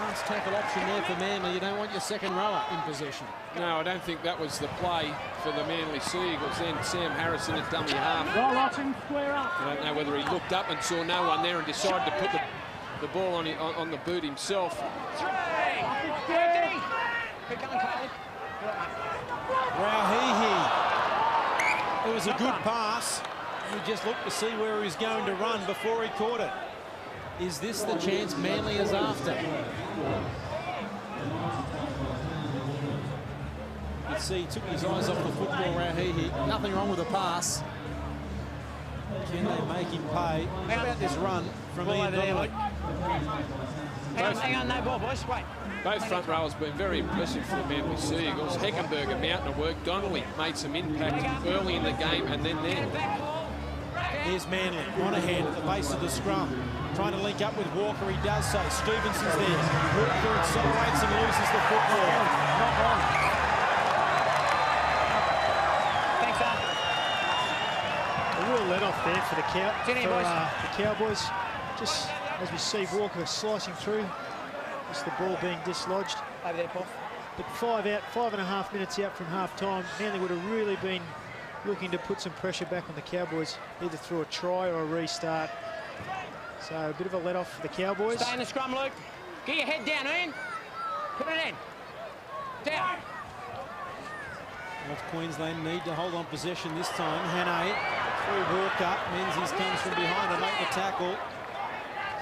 Last tackle option there for Manly. You don't want your second rower in possession. No, I don't think that was the play for the Manly Sea Eagles. Then Sam Harrison at dummy half. I don't know whether he looked up and saw no one there and decided to put the ball on the boot himself. Rauhihi. It was a good pass. We just looked to see where he was going to run before he caught it. Is this the chance Manly is after? You can see he took his eyes off the football, Rauhihi. Nothing wrong with the pass. Can they make him pay? How about this run from Ian Donnelly? Hang on, no ball, boys. Wait. Both front rowers been very impressive for the Manly Sea Eagles. Heckenberger mountain of work. Donnelly made some impact early in the game and then there. Here's Manly, Monahan at the base of the scrum. Trying to link up with Walker, he does so. Stevenson's there. Walker accelerates and loses the football. Not on. Thanks, Al. A real let-off there for the Cowboys. Just as we see Walker slicing through, just the ball being dislodged. Over there, Paul. But 5.5 minutes out from half-time, Manly would have really been looking to put some pressure back on the Cowboys, either through a try or a restart. So a bit of a let-off for the Cowboys. Stay in the scrum, Luke. Get your head down, Ian. Put it in. Down. North Queensland need to hold on possession this time. Hannay through Walker. Menzies comes from behind to make the tackle.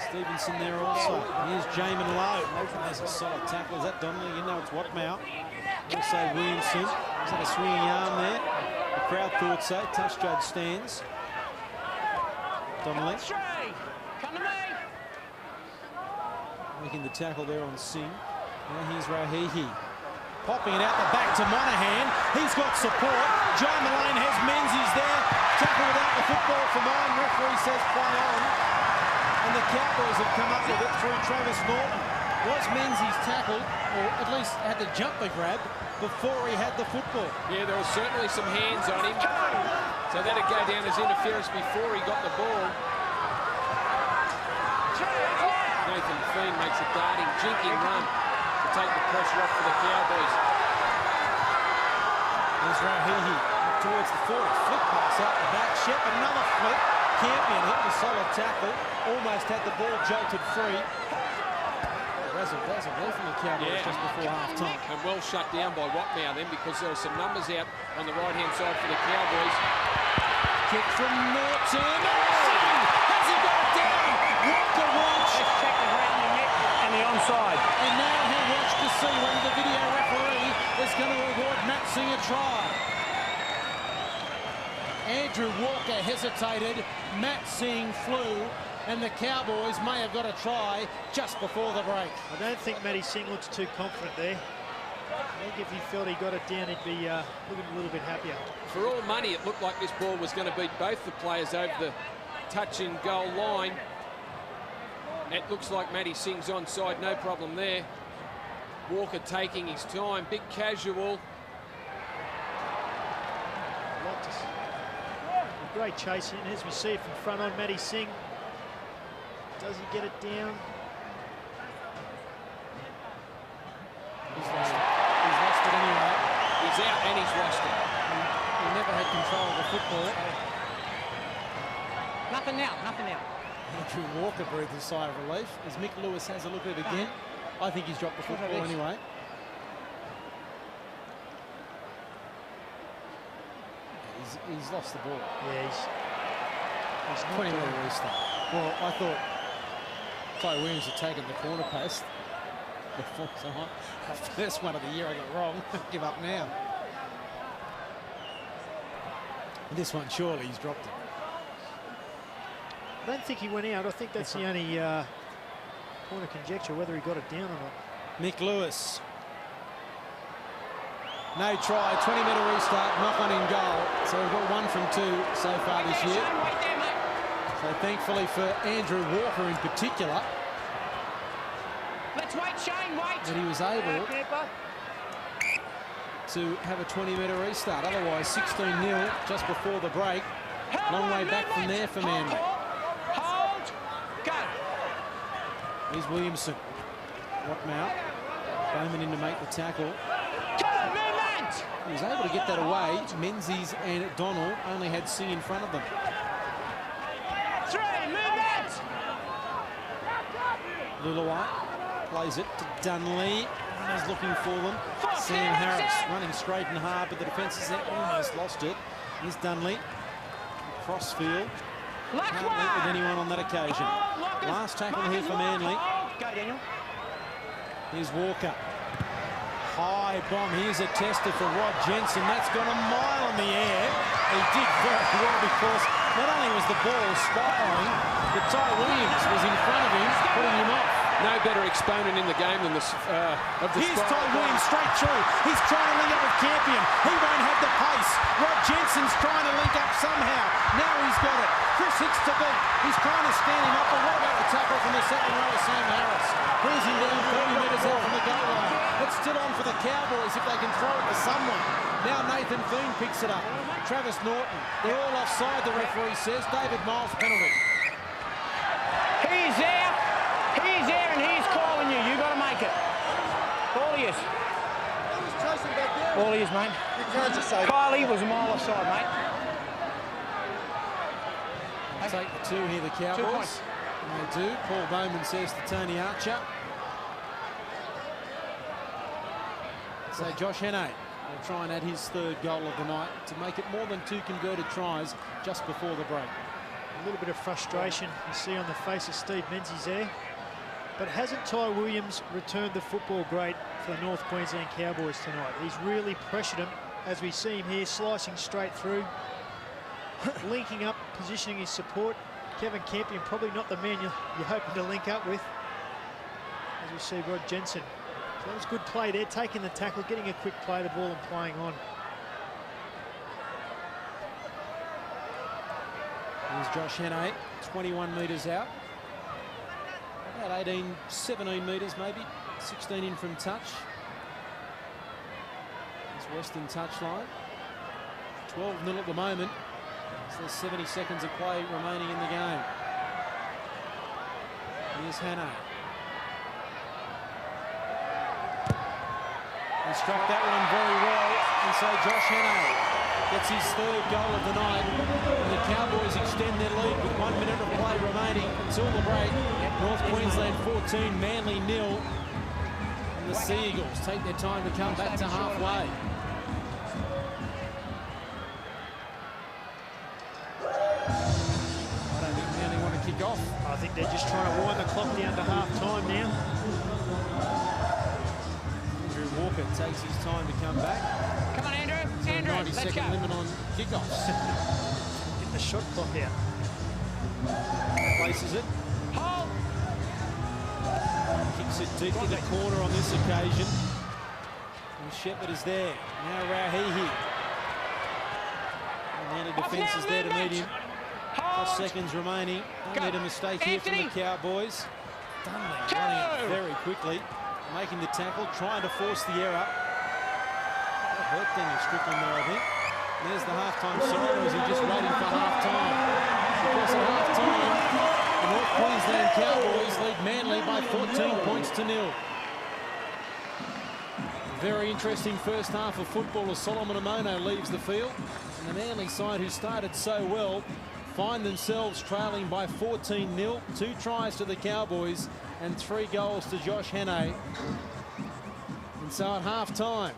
Stevenson there also. Here's Jamin Lowe. There's a solid tackle. Is that Donnelly? You know it's Watmow. Also Williamson. Is that a swinging arm there? The crowd thought so. Touch judge stands. Donnelly. Come to me. Making the tackle there on Singh. Now here's Rauhihi. Popping it out the back to Monahan. He's got support. John Mullane has Menzies there. Tackle without the football for mine. Referee says play on. And the Cowboys have come up with it through Travis Norton. Was Menzies tackled, or at least had to jump the grab before he had the football? Yeah, there was certainly some hands on him. So that'd go down as interference before he got the ball. Nathan Feen makes a darting, jinking run to take the pressure off for the Cowboys. There's Rauhihi towards the 40. Flip pass out the back. Shep, another flip. Campion hit the solid tackle. Almost had the ball jolted free. Razzle there from the Cowboys just before half-time. And well shut down by Watmow then, because there are some numbers out on the right-hand side for the Cowboys. Kick from Norton. Has he got it down? Walker watch. Let's check the ground, the net, and the onside. And now he'll watch to see when the video referee is going to award Matt Singh a try. Andrew Walker hesitated. Matt Singh flew. And the Cowboys may have got a try just before the break. I don't think Matty Singh looks too confident there. I think if he felt he got it down, he'd be looking a little bit happier. For all money, it looked like this ball was going to beat both the players over the touch-in goal line. It looks like Matty Singh's onside, no problem there. Walker taking his time, big casual. A great chase in, as we see it from front on Matty Singh. Does he get it down? He's lost it anyway. He's out and he's lost it. He never had control of the football. Nothing now, nothing now. Andrew Walker breathed a sigh of relief as Mick Lewis has a look at it again. I think he's dropped the football anyway. He's lost the ball. Yeah, he's 20 minute restart. Well, I thought Chloe Williams had taken the corner post before, so first one of the year I got wrong. Give up now. This one, surely he's dropped it. I don't think he went out. I think that's the only point of conjecture, whether he got it down or not. Mick Lewis. No try, 20-metre restart, knock on in goal. So we've got 1 from 2 so far this year. So thankfully for Andrew Walker in particular, Let's wait, Shane, wait. that he was able to have a 20-metre restart. Otherwise, 16-0 just before the break. Long way back from there for Manly. Hold, go. Here's Williamson. Watmow. Bowman in to make the tackle. He was able to get that away. Menzies and Donald only had C in front of them. 3, movement. Lulawai plays it to Dunley. He's looking for them. Sam Harris running straight and hard, but the defence is there, almost lost it. Here's Dunley. Crossfield. Can't link with anyone on that occasion. Last tackle here for Manly. Go, Daniel. Here's Walker. High bomb. Here's a tester for Rod Jensen. That's gone a mile in the air. He did very well because not only was the ball spiraling, but Ty Williams was in front of him, putting him off. No better exponent in the game than the Here's Ty Williams straight through. He's trying to link up with Campion. He won't have the pace. Rod Jensen's trying to link up somehow. Now he's got it. Chris Hicks to beat. He's trying to stand him up. But what about the tackle from the second row of Sam Harris? Brings him down 30 metres out from the goal line. It's still on for the Cowboys if they can throw it to someone. Now Nathan Thune picks it up. Travis Norton. They're all offside, the referee says. David Miles penalty. He's there. He's there and he's calling you. You got to make it. All he is. All he is, mate. You can't just say Kylie was a mile offside, mate. They'll take the two here, the Cowboys. 2 points. And they do. Paul Bowman says to Tony Archer. So Josh Hannay will try and add his third goal of the night to make it more than 2 converted tries just before the break. A little bit of frustration you see on the face of Steve Menzies there. But hasn't Ty Williams returned the football great for the North Queensland Cowboys tonight? He's really pressured him, as we see him here, slicing straight through, linking up, positioning his support. Kevin Campion, probably not the man you're hoping to link up with. As we see Rod Jensen. So that was good play there, taking the tackle, getting a quick play of the ball and playing on. Here's Josh Hannay, 21 metres out. About 18, 17 metres maybe, 16 in from touch. It's Western touchline. 12-0 at the moment. So there's 70 seconds of play remaining in the game. Here's Hannay. He struck that one very well, and so Josh Hannay gets his third goal of the night, and the Cowboys extend their lead with 1 minute of play remaining until the break. North Queensland 14, Manly 0, and the Sea Eagles take their time to come back to halfway. I don't think Manly want to kick off. I think they're just trying to wind the clock down to half-time now. Walker takes his time to come back. Come on, Andrew. So Andrew, 90-second limit on kickoffs. Get the shot clock out. Places it. Hold. Kicks it deep in the corner on this occasion. And Shepherd is there. Now Rahihi. And the defence is there to meet him. 4 seconds remaining. Don't need a mistake here from the Cowboys. Dunley running it very quickly. Making the tackle, trying to force the error. That hurt Daniel Strickland there, I think. And there's the halftime siren, or is he just waiting for halftime? Because at halftime, the North Queensland Cowboys lead Manly by 14 points to 0. Very interesting first half of football as Solomon Amono leaves the field. And the Manly side, who started so well, find themselves trailing by 14-0. 2 tries to the Cowboys and 3 goals to Josh Hannay. And so at half-time,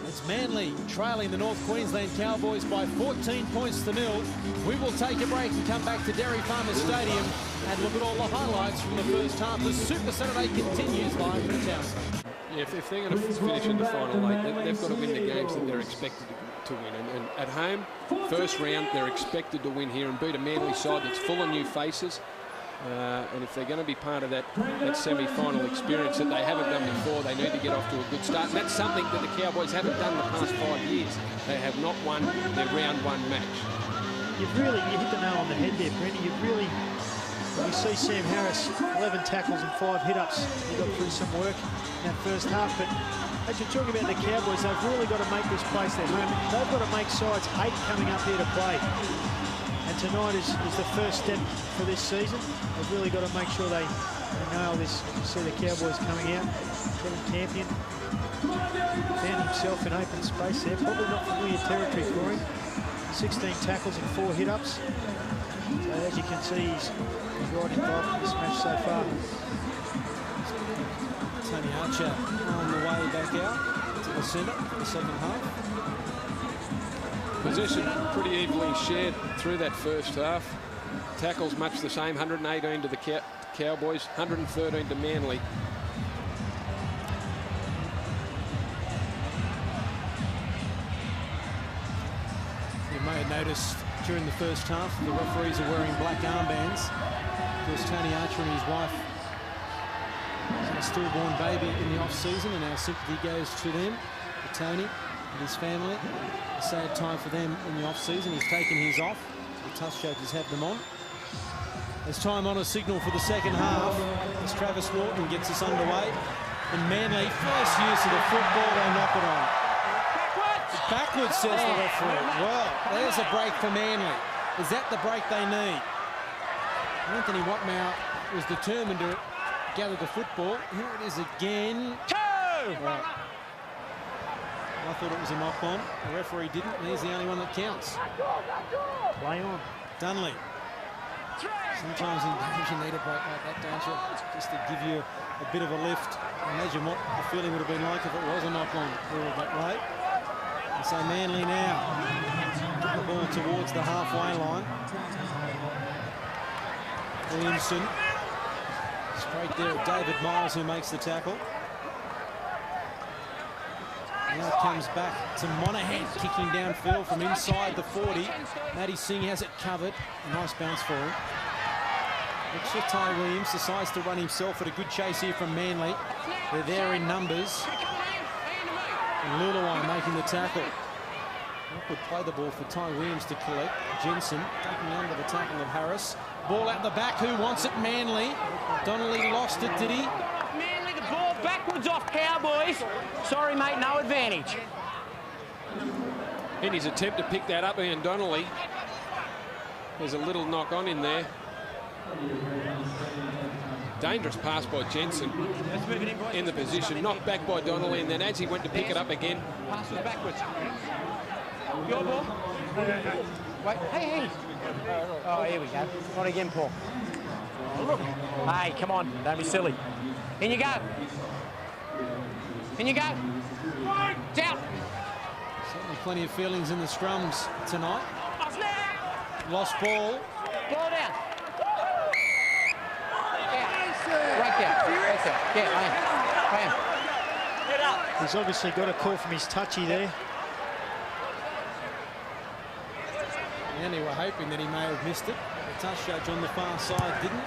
it's Manly trailing the North Queensland Cowboys by 14 points to 0. We will take a break and come back to Dairy Farmers Stadium and look at all the highlights from the first half. The Super Saturday continues live from Townsville. Yeah, if they're going to finish in the final 8, they've got to win the games that they're expected to win. And at home, first round, they're expected to win here and beat a Manly side that's full of new faces. And if they're going to be part of that semi-final experience that they haven't done before, they need to get off to a good start. And that's something that the Cowboys haven't done the past 5 years. They have not won their round 1 match. You hit the nail on the head there, Brendan. You see Sam Harris, 11 tackles and 5 hit-ups. He got through some work in that first half. But as you're talking about the Cowboys, they've really got to make this place their home. They've got to make sides hate coming up here to play. And tonight is the first step for this season. They've really got to make sure they nail this. You see the Cowboys coming out. Kevin Campion found himself in open space there. Probably not familiar territory for him. 16 tackles and 4 hit-ups. So as you can see, he's right involved in this match so far. Tony Archer on the way back out. the centre for the second half. Possession pretty evenly shared through that first half. Tackles much the same, 118 to the Cowboys, 113 to Manly. You may have noticed during the first half, the referees are wearing black armbands because Tony Archer and his wife had a stillborn baby in the off-season, and our sympathy goes to them, to Tony and his family. A sad time for them in the off-season. He's taken his off. The Tusk judges have them on. There's time on a signal for the second half as Travis Norton gets us underway. And Manly, first use of the football, they knock it on. Backwards, says the referee. Well, there's a break for Manly. Is that the break they need? Anthony Watmow was determined to gather the football. Here it is again. Well, I thought it was a knock-on. The referee didn't, and he's the only one that counts. Play on. Dunley. Sometimes in games you need a break like that, don't you? Just to give you a bit of a lift. Imagine what the feeling would have been like if it was a knock-on rule that way. And so Manly now get the ball towards the halfway line. Williamson. Straight there at David Miles, who makes the tackle. Now it comes back to Monahan, kicking downfield from inside the 40. Matty Singh has it covered. Nice bounce for him. Extra Ty Williams decides to run himself at a good chase here from Manly. They're there in numbers. And Luluai making the tackle. Would play the ball for Ty Williams to collect. Jensen taking under the tackle of Harris. Ball out the back. Who wants it? Manly. Donnelly lost it, did he? Manly, the ball backwards off Cowboys. Sorry, mate, no advantage. In his attempt to pick that up, Ian Donnelly, there's a little knock on in there. Dangerous pass by Jensen in the position, knocked back by Donnelly, and then as he went to pick it up again. Pass was backwards. Your ball. Wait, hey. Oh, here we go. Not again, Paul. Hey, come on, don't be silly. In you go. In you go. Down. Certainly plenty of feelings in the scrums tonight. Lost ball. Ball down. Right there. Yeah, I am. Get up. He's obviously got a call from his touchy there. And they were hoping that he may have missed it. The touch judge on the far side didn't.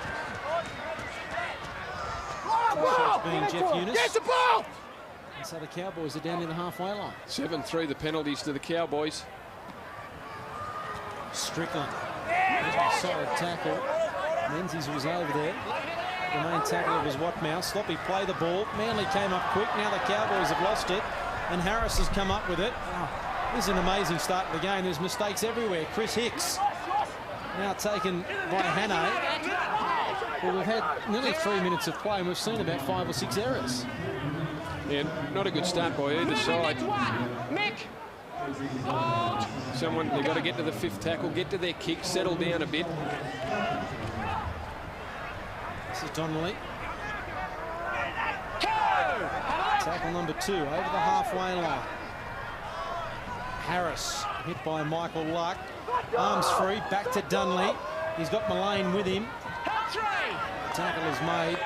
Touch being Jeff Eunice. Get the ball! And so the Cowboys are down in the halfway line. 7-3 the penalties to the Cowboys. Strickland. A solid tackle. Menzies was over there. The main tackler was Watmow. Sloppy play the ball. Manly came up quick. Now the Cowboys have lost it. And Harris has come up with it. This is an amazing start to the game. There's mistakes everywhere. Chris Hicks now taken by Hannay. Well, we've had nearly 3 minutes of play and we've seen about 5 or 6 errors. Yeah, not a good start by either side. Someone, they've got to get to the 5th tackle, get to their kick, settle down a bit. This is Donnelly. Tackle number 2 over the halfway line. Harris hit by Michael Luck. Arms free, back to Dunley. He's got Mullane with him. The tackle is made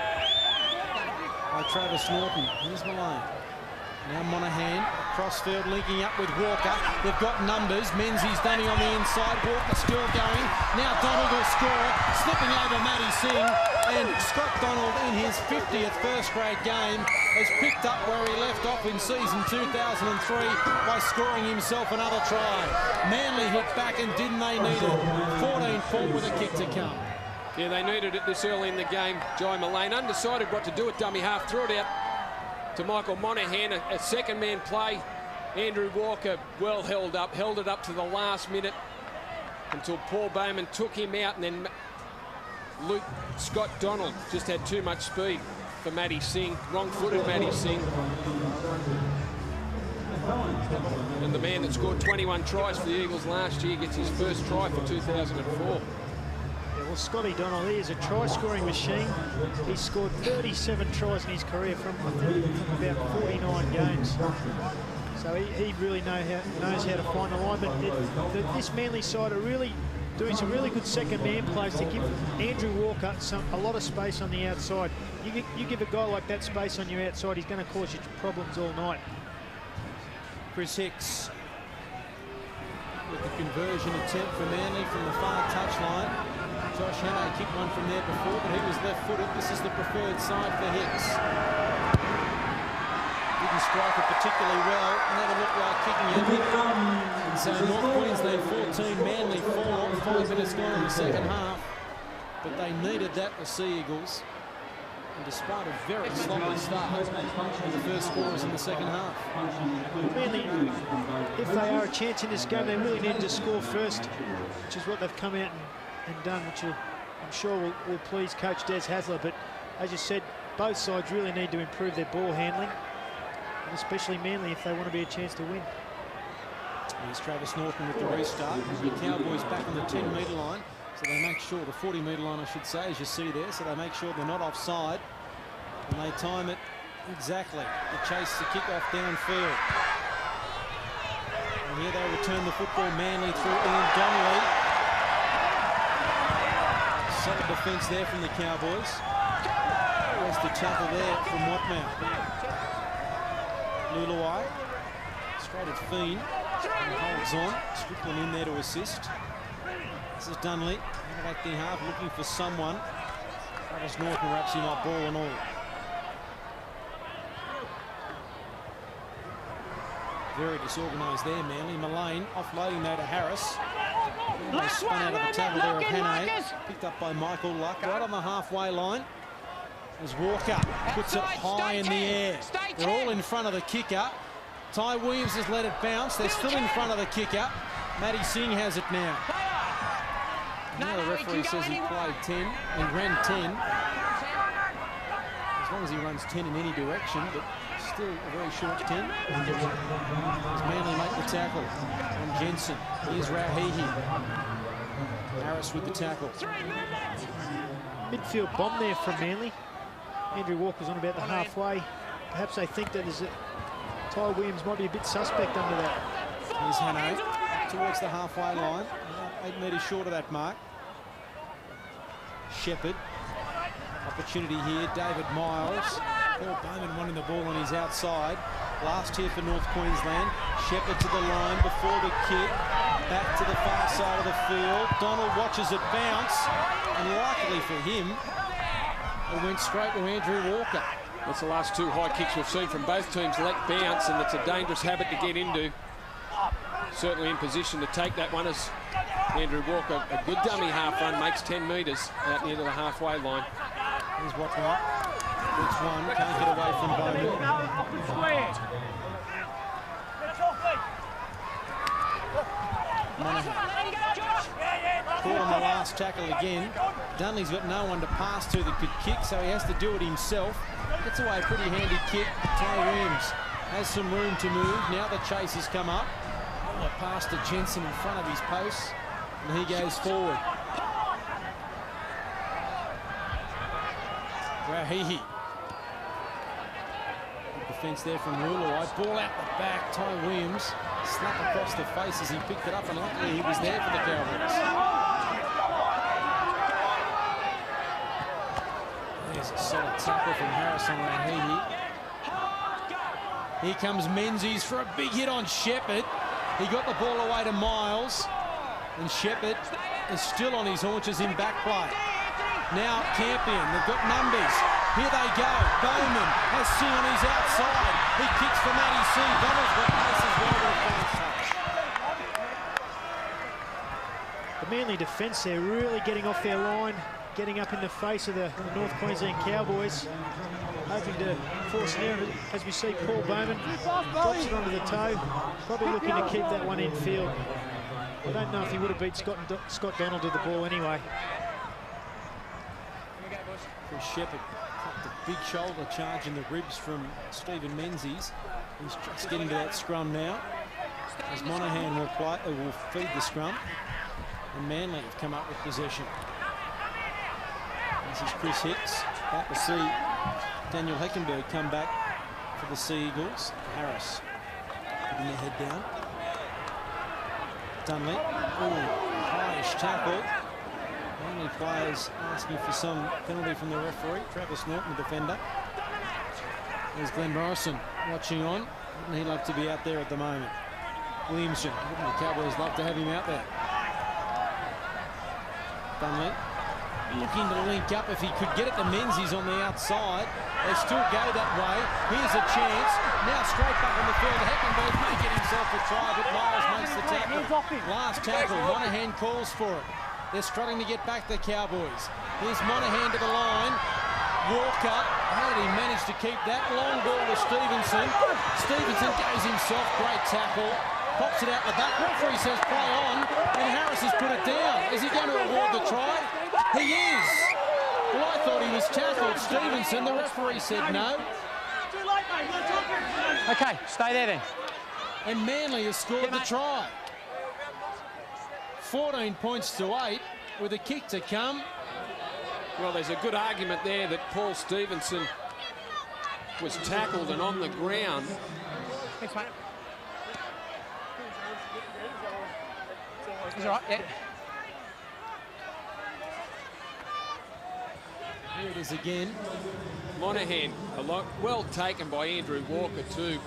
by Travis Norton. Here's Mullane. Now Monahan, crossfield linking up with Walker. They've got numbers. Menzies Dunny on the inside. Walker still going. Now Donald will score. Slipping over Matty Singh. And Scott Donald in his 50th first-grade game has picked up where he left off in season 2003 by scoring himself another try. Manly hit back and didn't they need it? 14-point with a kick to come. Yeah, they needed it this early in the game. Jai Mullane undecided what to do at dummy half. Threw it out to Michael Monahan, a second-man play. Andrew Walker well held it up to the last minute until Paul Bowman took him out, and then Scott Donald just had too much speed for Matty Singh, wrong-footed Matty Singh. And the man that scored 21 tries for the Eagles last year gets his first try for 2004. Well, Scotty Donald, he is a try-scoring machine. He's scored 37 tries in his career from about 49 games. So he really knows how to find the line. But this Manly side are really doing some really good second man plays to give Andrew Walker a lot of space on the outside. You give a guy like that space on your outside, he's going to cause you problems all night. Chris Hicks with the conversion attempt for Manly from the far touchline. Josh Hannay kicked one from there before, but he was left-footed. This is the preferred side for Hicks. Didn't strike it particularly well. Never looked like kicking it. And so North Queensland 14, Manly 4. 5 minutes gone in the second half. But they needed that, the Sea Eagles. And despite a very sloppy start, the first scorers in the second half. Manly, if they are a chance in this game, they really need to score first, which is what they've come out and done, which I'm sure will please Coach Des Hasler. But as you said, both sides really need to improve their ball handling, and especially Manly if they want to be a chance to win. Here's Travis Norton with the restart. The Cowboys back on the 10-metre line. So they make sure, the 40-metre line I should say, as you see there, so they make sure they're not offside. And they time it exactly to chase the kick-off downfield. And here they return the football. Manly through Ian Donnelly. Solid defence there from the Cowboys. There's the tackle there from Watmouth. Luluai. Straight at Fiend. And holds on. Strickland in there to assist. This is Dunley, acting half, looking for someone. Travis Norton wraps him up, ball and all. Very disorganised there, Manly. Mullane offloading though to Harris. They spun out of the tackle there of Hannay. Picked up by Michael Luck, right on the halfway line. As Walker puts it high in the air. They're all in front of the kicker. Ty Williams has let it bounce. They're still in front of the kicker. Matty Singh has it now. Now the referee says he played 10. He ran 10. As long as he runs 10 in any direction, but still a very short 10. As Manly make the tackle on Jensen. Here's Rauhihi. Harris with the tackle. Midfield bomb there from Manly. Andrew Walker's on about the halfway. Perhaps they think that Ty Williams might be a bit suspect under that. Here's Hannay towards the halfway line. 8 metres short of that mark. Shepherd. Opportunity here. David Miles. Paul Bowman wanting the ball on his outside. Last here for North Queensland. Shepherd to the line before the kick. Back to the far side of the field. Donald watches it bounce. And luckily for him, it went straight to Andrew Walker. That's the last 2 high kicks we've seen from both teams let bounce, and it's a dangerous habit to get into. Certainly in position to take that one as Andrew Walker, a good dummy half run, makes 10 metres out near to the halfway line. Here's Watmouth. It's one, can't get away from Bowman. Caught on the last tackle again. Dunley's got no one to pass to that could kick, so he has to do it himself. Gets away a pretty handy kick. Ty Williams has some room to move. Now the chase has come up. A pass to Jensen in front of his post, and he goes forward. Rauhihi. Good defence there from Luluai. Ball out the back. Ty Williams slap across the face as he picked it up, and luckily he was there for the Cowboys. There's a solid tackle from Harris on Rauhihi. Here comes Menzies for a big hit on Shepherd. He got the ball away to Miles, and Shepherd is still on his haunches in back play. Now Campion, they've got numbers. Here they go. Bowman has Singh on his outside. He kicks for Matty C. Donald's got pace as well with a first touch. The Manly defence there really getting off their line, getting up in the face of the North Queensland Cowboys, hoping to force an error. As we see, Paul Bowman drops it onto the toe, probably looking to keep that one in field. I don't know if he would have beat Scott Donald to the ball anyway. Chris Shepherd cut the big shoulder charge in the ribs from Stephen Menzies. He's just getting to that scrum now, as Monahan will feed the scrum, and Manly have come up with possession. This is Chris Hicks. About to see Daniel Heckenberg come back for the Sea Eagles. Harris putting their head down. Dunley. Ooh, highish tackle. Only players asking for some penalty from the referee. Travis Norton, the defender. There's Glenn Morrison watching on. Wouldn't he love to be out there at the moment? Williamson. Wouldn't the Cowboys love to have him out there? Dunley looking to link up if he could get it to Menzies on the outside. They still go that way. Here's a chance. Now straight back on the field. Heckenberg may get himself a try, but Miles makes the tackle. Last tackle. Monahan calls for it. They're struggling to get back the Cowboys. Here's Monahan to the line. Walker. How did he manage to keep that? Long ball to Stevenson. Stevenson goes himself. Great tackle. Pops it out the back. Referee says play on, and Harris has put it down. Is he going to award the try? He is. Well, I thought he was tackled, Stevenson. The referee said no. Okay, stay there then. And Manly has scored the try. 14 points to 8 with a kick to come. Well, there's a good argument there that Paul Stevenson was tackled and on the ground. Thanks, mate. He's all right, yeah. Here it is again. Monahan, well taken by Andrew Walker too.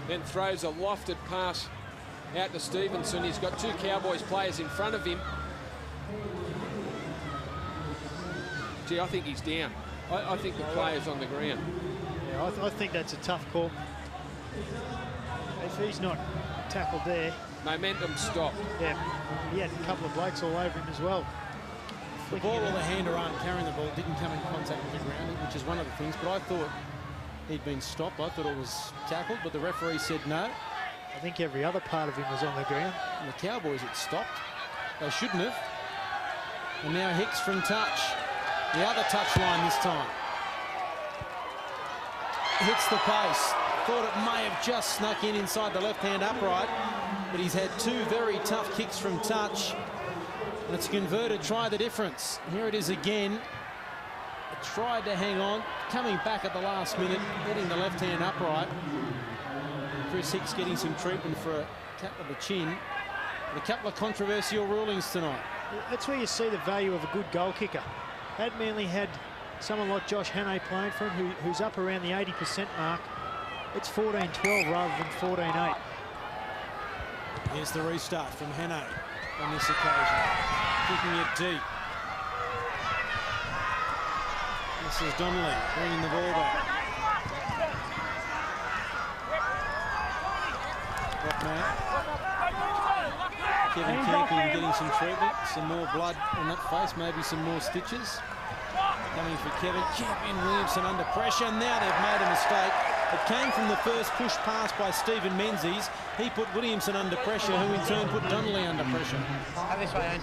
Then throws a lofted pass out to Stevenson. He's got two Cowboys players in front of him. Gee, I think he's down. I think the player's on the ground. Yeah, I think that's a tough call. If he's not tackled there. Momentum stopped. Yeah, he had a couple of blokes all over him as well. The ball or the hand or arm carrying the ball didn't come in contact with the ground, which is one of the things, but I thought he'd been stopped. I thought it was tackled, but the referee said no. I think every other part of him was on the ground. And the Cowboys had stopped. They shouldn't have. And now Hicks from touch. The other touch line this time. Hits the post. Thought it may have just snuck in inside the left-hand upright, but he's had two very tough kicks from touch. And it's a converted try, the difference. Here it is again. It tried to hang on, coming back at the last minute, hitting the left-hand upright. Chris Hicks getting some treatment for a tap of the chin. And a couple of controversial rulings tonight. That's where you see the value of a good goal kicker. Had Manly had someone like Josh Hannay playing for him, who's up around the 80% mark, it's 14-12 rather than 14-8. Here's the restart from Hannay on this occasion. Kicking it deep. This is Donnelly bringing the ball back. Kevin Campion getting some treatment, some more blood on that face, maybe some more stitches. Coming for Kevin Campion, Williamson under pressure. Now they've made a mistake. It came from the first push pass by Stephen Menzies. He put Williamson under pressure, who in turn put Donnelly under pressure. Have this way,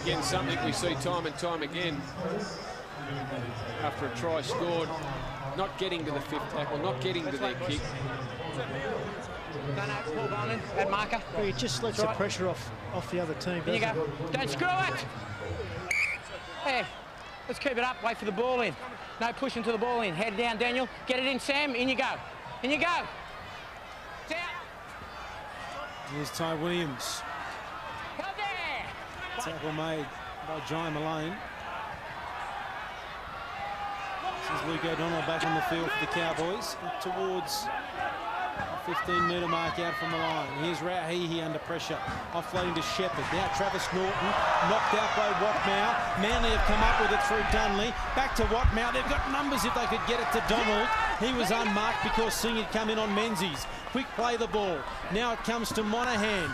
Again, something we see time and time again. After a try scored, not getting to the fifth tackle, not getting to their kick. Paul Bowman, that marker. Well, it just lets the pressure off the other team. Here you go. Don't screw it. Hey, let's keep it up. Wait for the ball in. No pushing to the ball in. Head down, Daniel. Get it in, Sam. In you go. In you go. It's out. Here's Ty Williams. Go there. Tackle made by John Malone. This is Luke O'Donnell back on the field for the Cowboys. Towards the 15-metre mark out from the line. Here's Rauhihi under pressure. Offloading to Shepherd. Now Travis Norton knocked out by Watmow. Manly have come up with it through Dunley. Back to Watmow. They've got numbers if they could get it to Donald. He was unmarked because Singh had come in on Menzies. Quick play the ball. Now it comes to Monahan.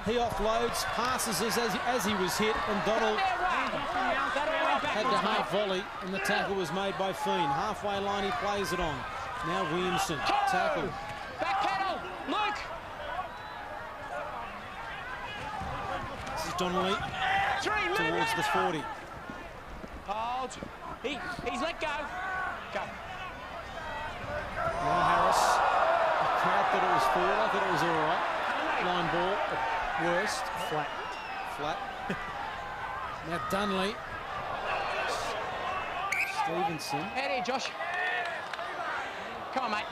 He offloads, passes as he was hit, and Donald had to half volley, and the tackle was made by Fiend. Halfway line, he plays it on. Now Williamson, tackle. Back pedal, Luke. This is Donnelly towards the 40. Hold. He's let go. Go. Now Harris. The crowd thought it was forward. I thought it was all right. Line ball, at worst. Flat. Now Dunley. Stevenson. Out here, Josh. Come on, mate.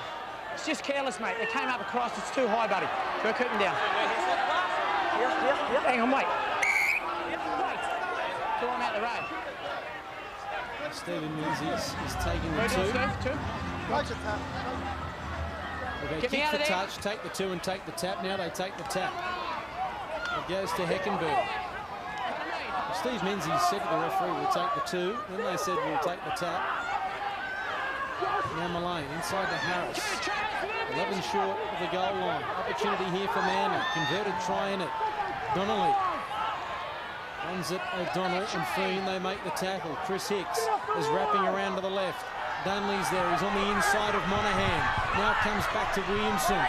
It's just careless, mate. They came up across. It's too high, buddy. Go keep him down. Hang on, wait. Two on out the road. Stephen Menzies is taking the two. Well, they kick the touch, take the two and take the tap. Now they take the tap. It goes to Heckenberg. Steve Menzies said to the referee, we'll take the two. Then they said, we'll take the tap. Now Mullane inside to Harris. 11 short of the goal line. Opportunity here for Manly. Converted try in it. Donnelly. Runs it O'Donnell and Feen. They make the tackle. Chris Hicks is wrapping around to the left. Dunley's there. He's on the inside of Monahan. Now comes back to Williamson.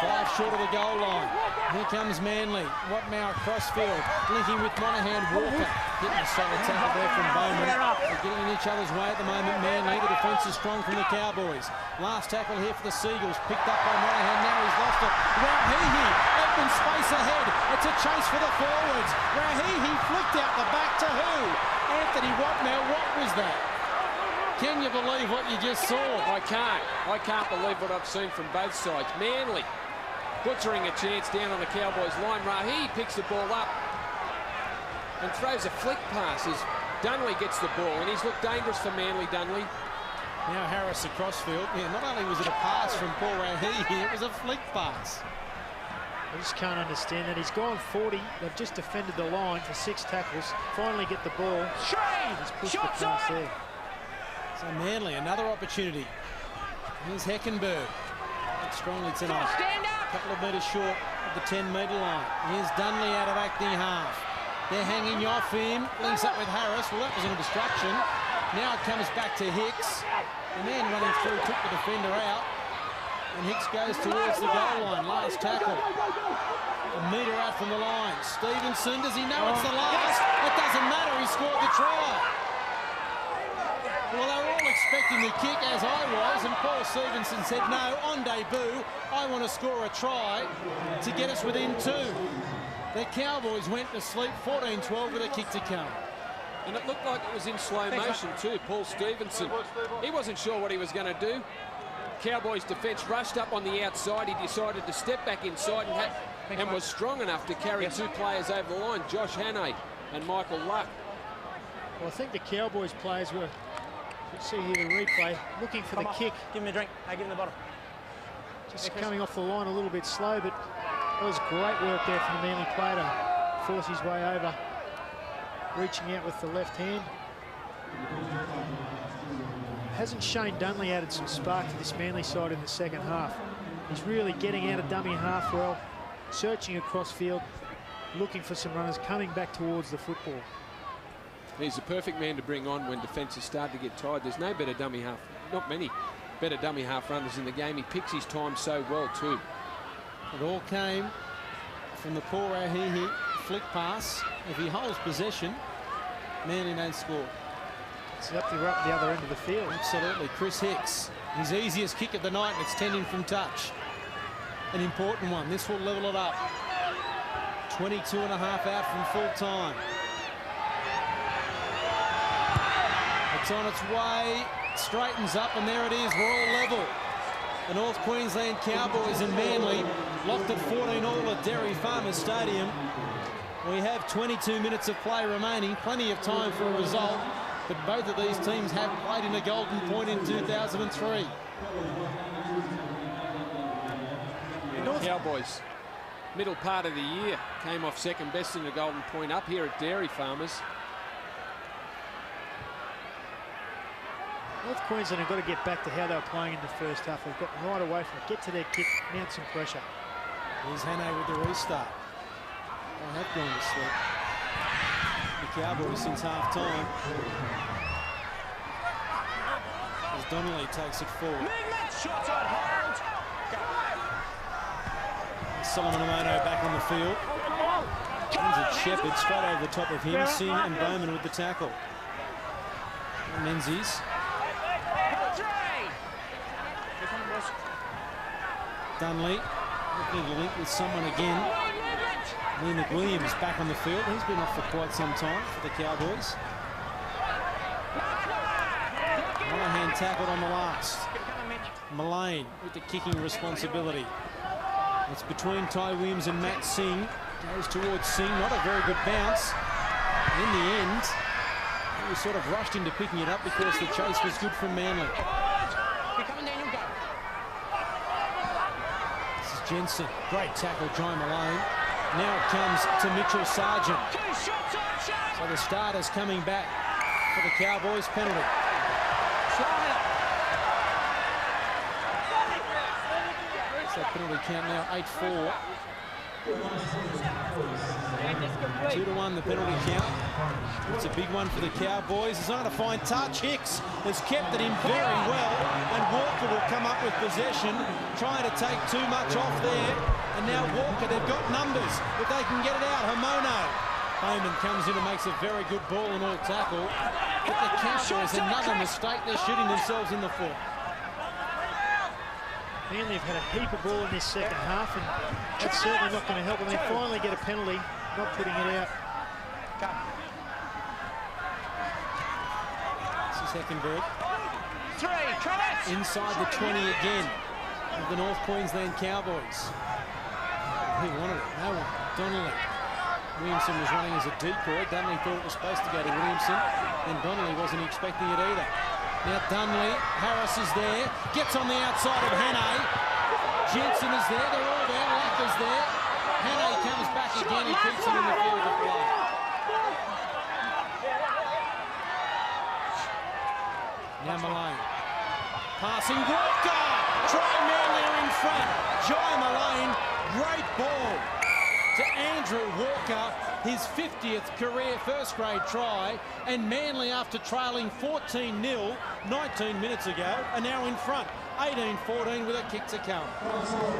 5 short of the goal line. Here comes Manly. Watmow across field. Linking with Monahan. Walker getting a solid tackle there from Bowman. They're getting in each other's way at the moment. Manly. The defence is strong from the Cowboys. Last tackle here for the Seagulls. Picked up by Monahan. Now he's lost it. Rahihi. Open space ahead. It's a chase for the forwards. Rahihi flicked out the back to who? Anthony Watmow. What was that? Can you believe what you just saw? I can't. I can't believe what I've seen from both sides. Manly butchering a chance down on the Cowboys line. Rahi picks the ball up and throws a flick pass as Dunley gets the ball, and he's looked dangerous for Manly, Dunley. Now Harris across field. Yeah, not only was it a pass from Paul Rahi, it was a flick pass. I just can't understand that. He's gone 40. They've just defended the line for 6 tackles. Finally get the ball. He's pushed the pass there. So Manly, another opportunity. Here's Heckenberg. Strongly tonight. A couple of metres short of the 10-metre line. Here's Dunley out of acting half. They're hanging off him. Links up with Harris. Well, that was a distraction. Now it comes back to Hicks. The man running through took the defender out. And Hicks goes towards the goal line. Last tackle. A metre out from the line. Stevenson, does he know it's the last? It doesn't matter. He scored the try. Well, they were all expecting the kick, as I was, and Paul Stevenson said, no, on debut, I want to score a try to get us within 2. The Cowboys went to sleep 14-12 with a kick to come. And it looked like it was in slow motion too, Paul Stevenson. He wasn't sure what he was going to do. Cowboys defence rushed up on the outside. He decided to step back inside and was strong enough to carry 2 players over the line, Josh Hannay and Michael Luck. Well, I think the Cowboys players were, you see here the replay, looking for the kick. Give him a drink. Hey, give him the bottle. Just coming off the line a little bit slow, but that was great work there from the Manly player to force his way over, reaching out with the left hand. Hasn't Shane Dunley added some spark to this Manly side in the second half? He's really getting out of dummy half well, searching across field, looking for some runners, coming back towards the football. He's the perfect man to bring on when defences start to get tired. There's no better dummy half, not many better dummy half runners in the game. He picks his time so well too. It all came from the Paul Rahihi flick pass. If he holds possession, Manly don't score. It's up the other end of the field. Absolutely. Chris Hicks, his easiest kick of the night, and it's 10 in from touch. An important one. This will level it up. 22 and a half out from full time. It's on its way, straightens up, and there it is. We're all level. The North Queensland Cowboys and Manly locked at 14-all at Dairy Farmers Stadium. We have 22 minutes of play remaining, plenty of time for a result, but both of these teams have played in the Golden Point in 2003. The Cowboys, middle part of the year, came off second best in the Golden Point up here at Dairy Farmers. North Queensland have got to get back to how they were playing in the first half. They've got right away from it, get to their kick, mount some pressure. Here's Hannay with the restart. They have gone to sleep. The Cowboys since half-time. As Donnelly takes it forward. Solomon Amono back on the field. Brings it Shepherd straight over the top of him. Singh and Bowman with the tackle. Menzies. Dunley looking to link with someone again. Lee McWilliams back on the field. He's been off for quite some time for the Cowboys. Monahan tackled on the last. Mullane with the kicking responsibility. It's between Ty Williams and Matt Singh. Goes towards Singh, not a very good bounce. In the end, he was sort of rushed into picking it up because the chase was good from Manly. This is Jensen. Great tackle, Jai Mullane. Now it comes to Mitchell Sargent. So the starters coming back for the Cowboys penalty. So penalty count now 8-4. 2-1 the penalty count. It's a big one for the Cowboys. It's not a fine touch. Hicks has kept it in very well, and Walker will come up with possession, trying to take too much off there. And now Walker, they've got numbers, but they can get it out. Hamono. Bowman comes in and makes a very good ball and all tackle. But the Cowboys, another mistake. They're shooting themselves in the foot. Manly have had a heap of ball in this second half, and that's certainly not going to help them. They finally get a penalty, not putting it out. This is Heckenberg. Inside the 20 again of the North Queensland Cowboys. Who wanted it? No one. Donnelly. Williamson was running as a decoy. Donnelly thought it was supposed to go to Williamson, and Donnelly wasn't expecting it either. Now Donnelly, Harris is there, gets on the outside of Hannay. Jensen is there, they're all there, Lack is there. Hannay comes back again and keeps it in the field of play. Now Mullane. Passing Walker! Try Manly in front. Jai Mullane, great ball to Andrew Walker, his 50th career first-grade try, and Manly, after trailing 14-0 19 minutes ago, are now in front, 18-14 with a kick to come.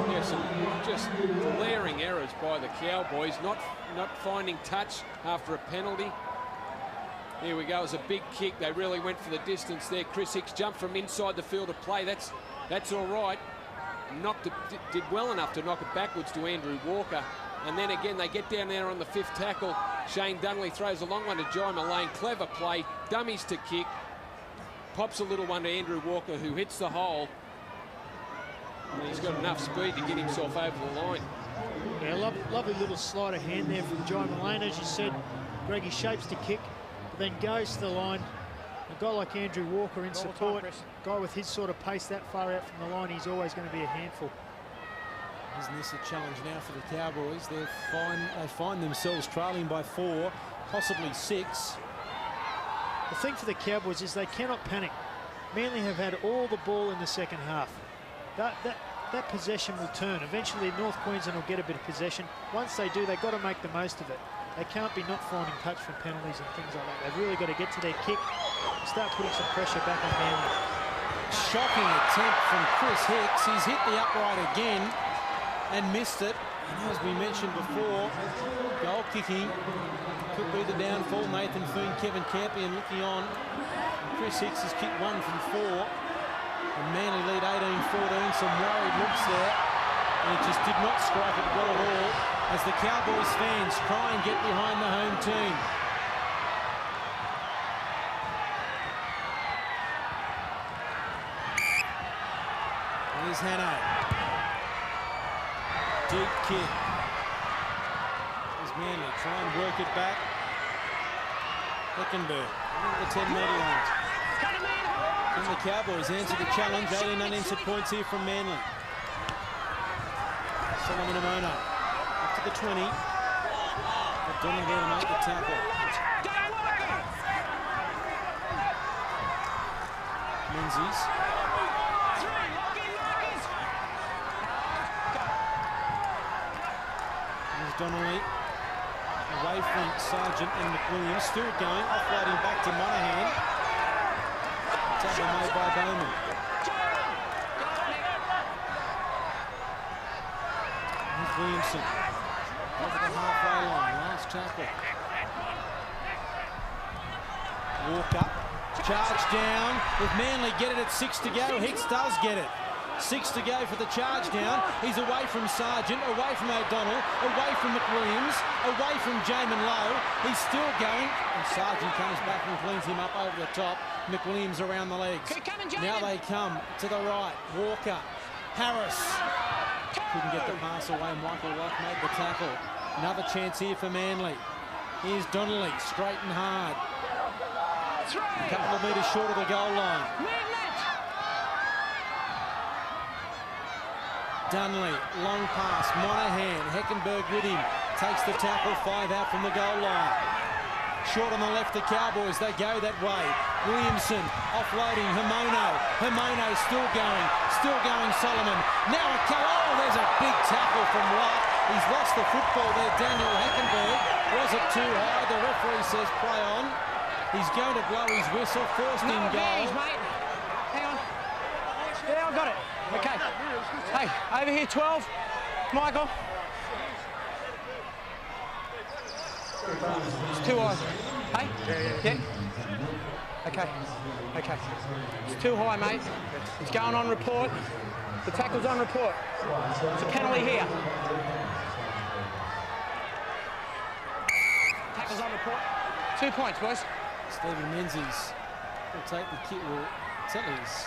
Yes, just glaring errors by the Cowboys, not finding touch after a penalty. Here we go, it's a big kick. They really went for the distance there. Chris Hicks jumped from inside the field of play. That's all right. Did well enough to knock it backwards to Andrew Walker. And then again, they get down there on the 5th tackle. Shane Donnelly throws a long one to Jai Mullane. Clever play. Dummies to kick. Pops a little one to Andrew Walker, who hits the hole. And he's got enough speed to get himself over the line. Yeah, lovely little sleight of hand there from Jai Mullane. As you said, Greg, he shapes the kick, but then goes to the line. A guy like Andrew Walker in support, a guy with his sort of pace that far out from the line, he's always going to be a handful. Isn't this a challenge now for the Cowboys? They find themselves trailing by 4, possibly 6. The thing for the Cowboys is they cannot panic. Manly have had all the ball in the second half. That possession will turn. Eventually North Queensland will get a bit of possession. Once they do, they've got to make the most of it. They can't be not finding touch from penalties and things like that. They've really got to get to their kick, start putting some pressure back on Manly. Shocking attempt from Chris Hicks. He's hit the upright again and missed it. And as we mentioned before, goal kicking could be the downfall. Nathan Foon, Kevin Campion looking on. Chris Hicks has kicked 1 from 4. And Manly lead 18-14. Some worried looks there. And it just did not strike it well at all as the Cowboys fans try and get behind the home team. Here's Hannay. Deep kick. Here's Manly, try and work it back. Heckenberg, over the 10-metre line. Can the Cowboys answer the challenge? 18 unanswered points here from Manly. Solomon Amono up to the 20. Donnelly there to make the tackle. Menzies. Donnelly away from Sargent and McWilliams, still going, offloading back to Monahan. Tackle made by Bowman. Here's Williamson over the halfway line, last tackle. Walker, charge down, with Manly get it at 6 to go. Hicks does get it. 6 to go for the charge down. He's away from Sargent, away from O'Donnell, away from McWilliams, away from Jamin Lowe. He's still going, and Sargent comes back and cleans him up over the top. McWilliams around the legs. Now they come to the right. Walker, Harris. Couldn't get the pass away. Michael Luck made the tackle. Another chance here for Manly. Here's Donnelly, straight and hard. A couple of metres short of the goal line. Dunley, long pass, Monahan, Heckenberg with him, takes the tackle, 5 out from the goal line. Short on the left, the Cowboys, they go that way. Williamson offloading, Himono still going, Solomon. Now a oh, there's a big tackle from Luck. He's lost the football there, Daniel Heckenberg. Was it too high? The referee says play on. He's going to blow his whistle, first in goal. Mate. Hang on. Yeah, I got it. Okay. Hey, over here, 12. Michael. It's too high. Hey? Yeah. Okay. It's too high, mate. It's going on report. The tackle's on report. It's a penalty here. Tackle's on report. 2 points, boys. Stephen Menzies will take the kick. Well, certainly his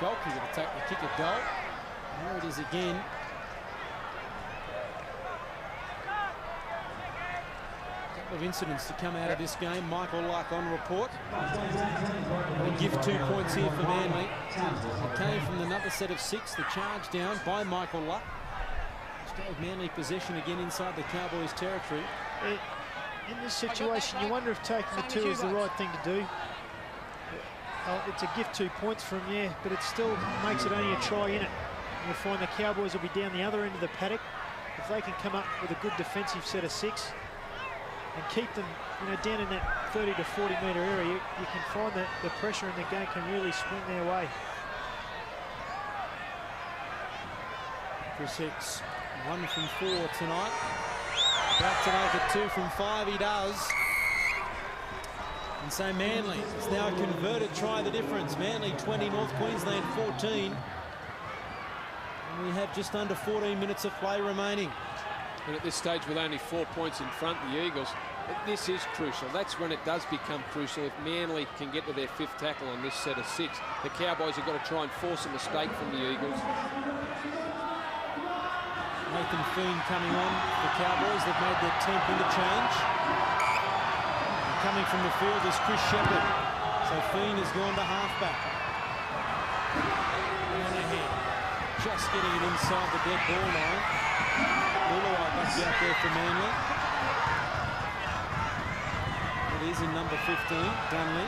goalkeeper will take the kick at goal. There it is again. A couple of incidents to come out of this game. Michael Luck on report. We'll give 2 points here for Manly. It came from another set of 6. The charge down by Michael Luck. Which gave Manly possession again inside the Cowboys' territory. In this situation, you wonder if taking the 2 is the right thing to do. It's a gift 2 points from, yeah, but it still makes it only a try in it. You'll find the Cowboys will be down the other end of the paddock. If they can come up with a good defensive set of 6 and keep them, down in that 30 to 40 metre area, you can find that the pressure in the game can really swing their way. Chris Hicks, 1 from 4 tonight. About to make it 2 from 5, he does. And so Manly, it's now a converted try the difference. Manly 20, North Queensland 14. And we have just under 14 minutes of play remaining. And at this stage, with only 4 points in front, the Eagles, this is crucial. That's when it does become crucial. If Manly can get to their 5th tackle on this set of 6, the Cowboys have got to try and force a mistake from the Eagles. Nathan Fiend coming on for the Cowboys. They've made their 10th interchange. Coming from the field is Chris Shepherd. So Fiend has gone to halfback. Monahan just getting it inside the dead ball line. Luluai back out there for Manly. It is in number 15, Dunley.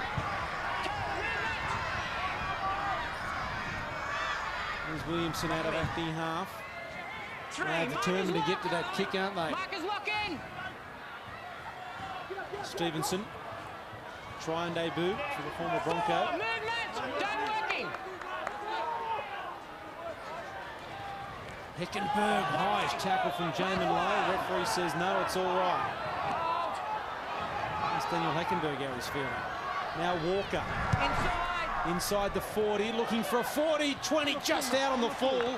There's Williamson out of acting half. They're determined to get to that kick, aren't they? Marcus, lock in. Stevenson, try and debut for the former Bronco. Movement, done working. Heckenberg, nice tackle from Jamin Lowe. Referee says no, it's all right. That's Daniel Heckenberg how he's feeling. Now Walker. Inside the 40, looking for a 40, 20, just out on the full.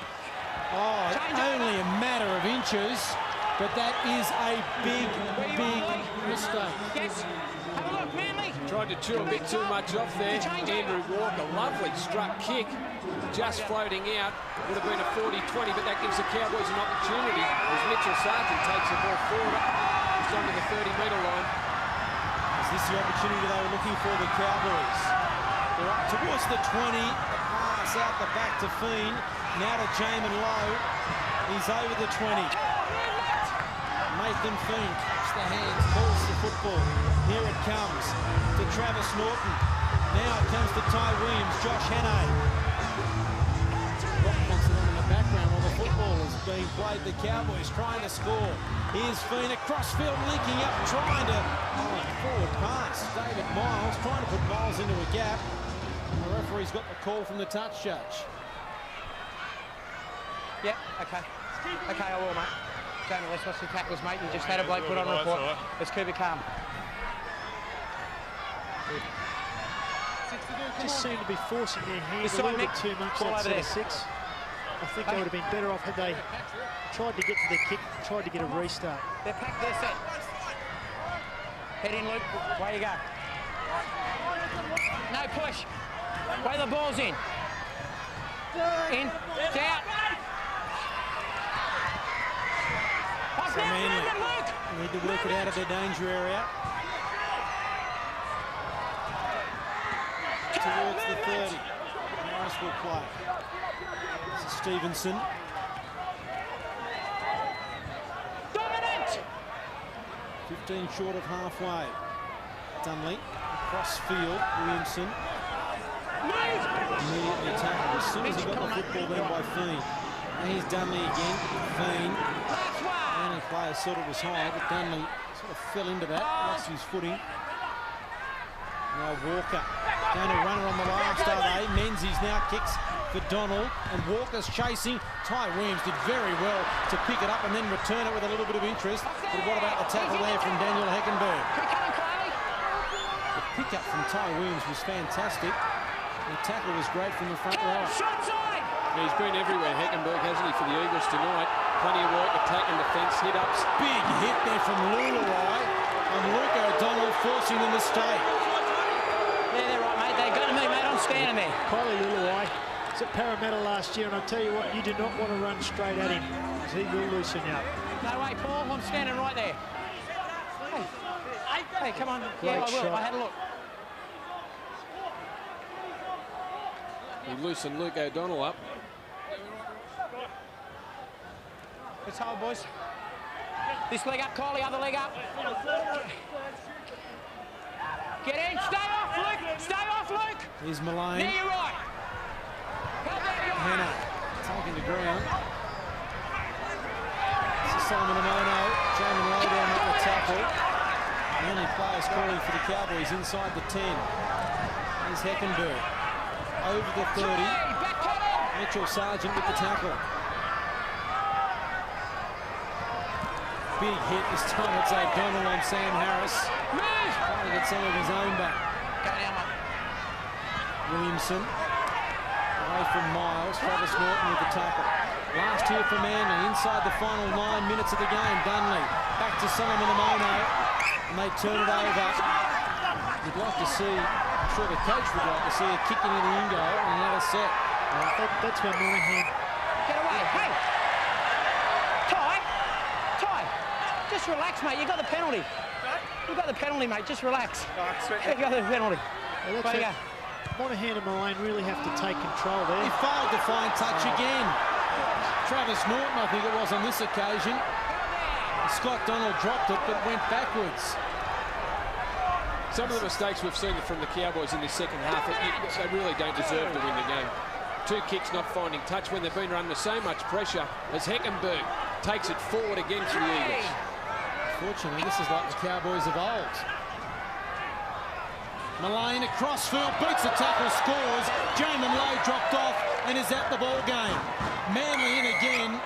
Oh, only a matter of inches, but that is a big mistake. Yes. Have a look, Manly. Tried to chew a bit too much off there. Andrew Walker, lovely struck kick, just floating out. Would have been a 40-20, but that gives the Cowboys an opportunity as Mitchell Sargent takes the ball forward. He's onto the 30-metre line. Is this the opportunity they were looking for, the Cowboys? They're up towards the 20. The pass out the back to Fiend. Now to Jamin Lowe. He's over the 20. Nathan Fiend taps the hands, pulls the football. Here it comes to Travis Norton. Now it comes to Ty Williams, Josh Hannay. Rock concert on in the background while the football is being played. The Cowboys trying to score. Here's Fiend across field, linking up, trying to forward pass. David Miles trying to put Miles into a gap. And the referee's got the call from the touch judge. Yep, okay. Okay, I will, mate. Don't molest us the tackles, mate. You just had a bloke put on report. Let's keep it calm. Just seem to be forcing their hands a little bit too much. That set of 6. I think they would have been better off had they tried to get to the kick, tried to get a restart. They're packed, they're set. Head in, Luke. Way you go. No push. Way the ball's in. In. Down. So Manly need to work it out of their danger area. Towards the 30. Harris will play. This is Stevenson. Dominant! 15 short of halfway. Dunley across field. Williamson immediately tackled as soon as he got the football then by Fiend. And here's Dunley again. Fiend. Manly player thought it was high, but Dunley sort of fell into that. Lost his footing. Now Walker going to run her on the last, are they? Menzies now kicks for Donald, and Walker's chasing. Ty Williams did very well to pick it up and then return it with a little bit of interest. But what about the tackle there from Daniel Heckenberg? The pick-up from Ty Williams was fantastic. The tackle was great from the front row. Yeah, he's been everywhere, Heckenberg, hasn't he, for the Eagles tonight? Plenty of work, attacking defence, hit-ups. Big hit there from Luluai on Luke O'Donnell, forcing the mistake. Yeah, they're right, mate. They got to me, mate. I'm standing there. Kylie Luluai was at Parramatta last year, and I'll tell you what, you do not want to run straight at him, because he will loosen you up. No way, Paul. I'm standing right there. Hey, come on. Yeah, I will. I had a look. He loosened Luke O'Donnell up. Let's hold, boys. This leg up, Kylie. Other leg up. Get in. Stay off, Luke. Stay off, Luke. Here's Malane. There you're right. Hannah taking the ground. This is Solomon Amono. Jamin Lowe down at the tackle. Many players calling for the Cowboys inside the 10. Here's Heckenberg. Over the 30. Mitchell Sargent with the tackle. Big hit this time. It's O'Donnell on Sam Harris. Trying to get some of his own back. Williamson. Away from Miles. Travis Norton with the tackle. Last here for Manly. Inside the final 9 minutes of the game. Dunley. Back to Solomon Amono. And they turn it over. You'd like to see, I'm sure the coach would like to see a kick into the in-goal and another set. That's where Monahan. Get away. Hey! Ty! Just relax, mate. You got the penalty. You got the penalty, mate. Just relax. You got the penalty. Well, that's it. Monahan and Malane really have to take control there. He failed to find touch again. Travis Norton, I think it was on this occasion. Scott Donald dropped it, but went backwards. Some of the mistakes we've seen from the Cowboys in this second half, they really don't deserve to win the game. 2 kicks not finding touch when they've been under so much pressure as Heckenberg takes it forward again for the Eagles. Fortunately, this is like the Cowboys of old. Malane across field, beats the tackle, scores. Jamin Lowe dropped off and is at the ball game. Manly in again.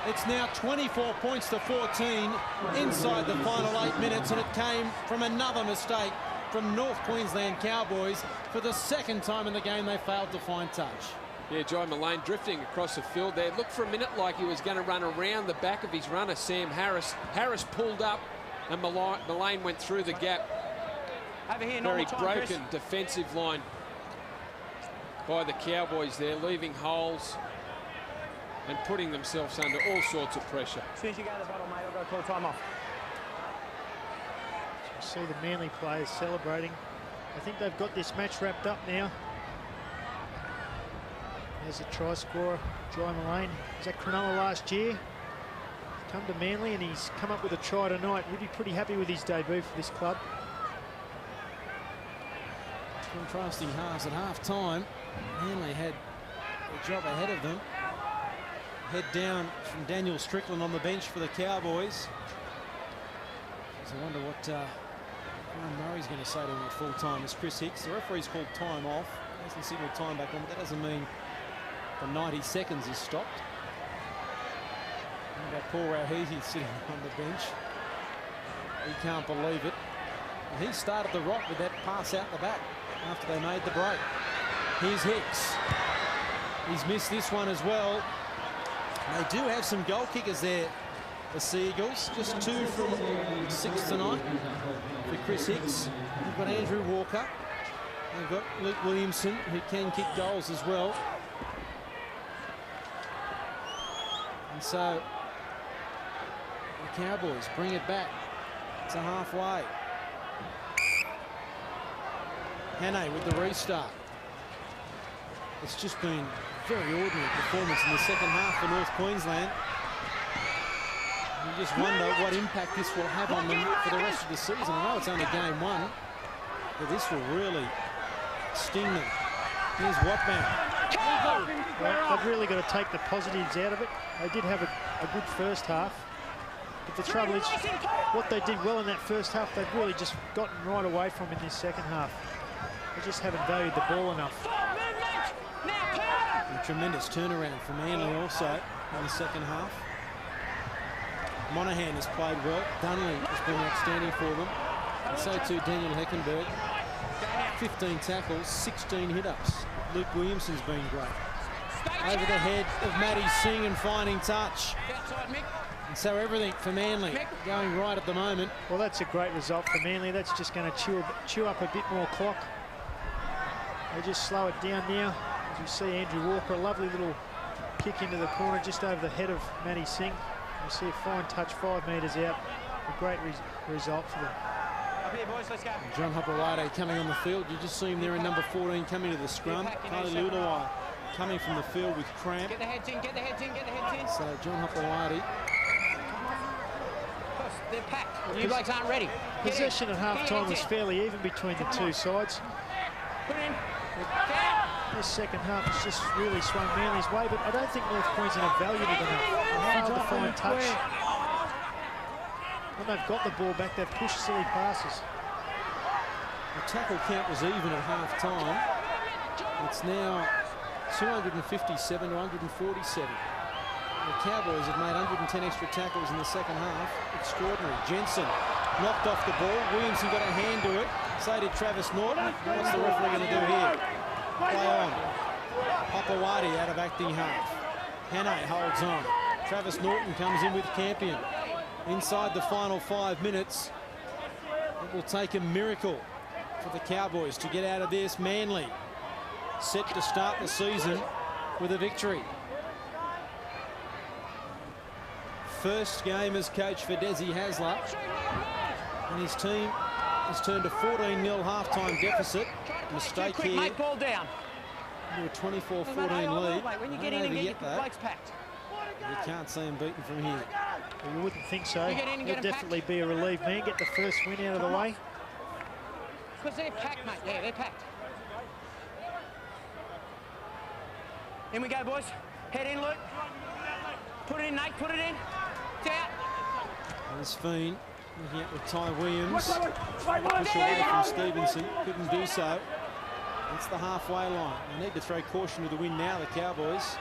It's now 24 points to 14 inside the final 8 minutes, and it came from another mistake from North Queensland Cowboys. For the second time in the game, they failed to find touch. Yeah, Jai Malane drifting across the field there. Looked for a minute like he was going to run around the back of his runner, Sam Harris. Harris pulled up, and Malane went through the gap. Over here, Very time, broken Chris. defensive line by the Cowboys there, leaving holes and putting themselves under all sorts of pressure. As soon as you go to the bottom, mate, I've got to call time off. You see the Manly players celebrating. I think they've got this match wrapped up now. There's a try scorer, Jai Malane. He was at Cronulla last year. Come to Manly and he's come up with a try tonight. He'd be pretty happy with his debut for this club. Contrasting halves at half-time. Manly had a job ahead of them. Head down from Daniel Strickland on the bench for the Cowboys. So I wonder what Ryan Murray's going to say to him at full time as Chris Hicks. The referee's called time off. Hasn't signalled time back on, but that doesn't mean the 90 seconds is stopped. How about Paul Rauhiti sitting on the bench? He can't believe it. And he started the rock with that pass out the back after they made the break. Here's Hicks. He's missed this one as well. They do have some goal kickers there, the Seagulls. Just 2 from 6 tonight for Chris Hicks. They've got Andrew Walker. They've got Luke Williamson, who can kick goals as well. And so the Cowboys bring it back to halfway. Hannay with the restart. It's just been very ordinary performance in the second half for North Queensland. You just wonder what impact this will have on them for the rest of the season. I know it's only game 1, but this will really sting them. Here's Watman. Well, they've really got to take the positives out of it. They did have a good first half. But the trouble is, what they did well in that first half, they've really just gotten right away from in this second half. They just haven't valued the ball enough. A tremendous turnaround for Manly also in the second half. Monahan has played well. Dunley has been outstanding for them. And so too Daniel Heckenberg. 15 tackles, 16 hit-ups. Luke Williamson's been great. Over the head of Matty Singh and finding touch. And so everything for Manly going right at the moment. Well, that's a great result for Manly. That's just going to chew up a bit more clock. They just slow it down now. As you see Andrew Walker, a lovely little kick into the corner just over the head of Matty Singh. You see a fine touch 5 metres out. A great result for them. John Hopperwade coming on the field. You just see him there in number 14 coming to the scrum. Kylie Lulawai coming from the field with cramp. Get the heads in, get the heads in, get the heads in. So John Hopperwade. They're packed. You blokes aren't ready. Possession at half-time was fairly even between the two sides. Put it in. This second half has just really swung Manly's way, but I don't think North Queensland have valued it enough. They failed to find touch. When they've got the ball back, they've pushed silly passes. The tackle count was even at half-time. It's now 257 to 147. The Cowboys have made 110 extra tackles in the second half. Extraordinary. Jensen knocked off the ball. Williamson got a hand to it. So did Travis Norton. What's the referee going to do here? Play on. Hopperwade out of acting half. Hannay holds on. Travis Norton comes in with Campion. Inside the final 5 minutes, it will take a miracle for the Cowboys to get out of this. Manly set to start the season with a victory. First game as coach for Desi Hasler, and his team has turned a 14-0 half-time deficit. Mistake here. Mate, ball down. Into a 24-14 lead. When you get in and get your blokes packed. You can't see him beaten from here. Well, you wouldn't think so. He'll definitely be a relieved man. Get the first win out of the way. Because they're packed, mate. Yeah, they're packed. In we go, boys. Head in, Luke. Put it in, Nate. Put it in. It's out. There's Fiend looking at with Ty Williams. Push away from Stevenson. Couldn't do so. That's the halfway line. They need to throw caution to the wind now, the Cowboys.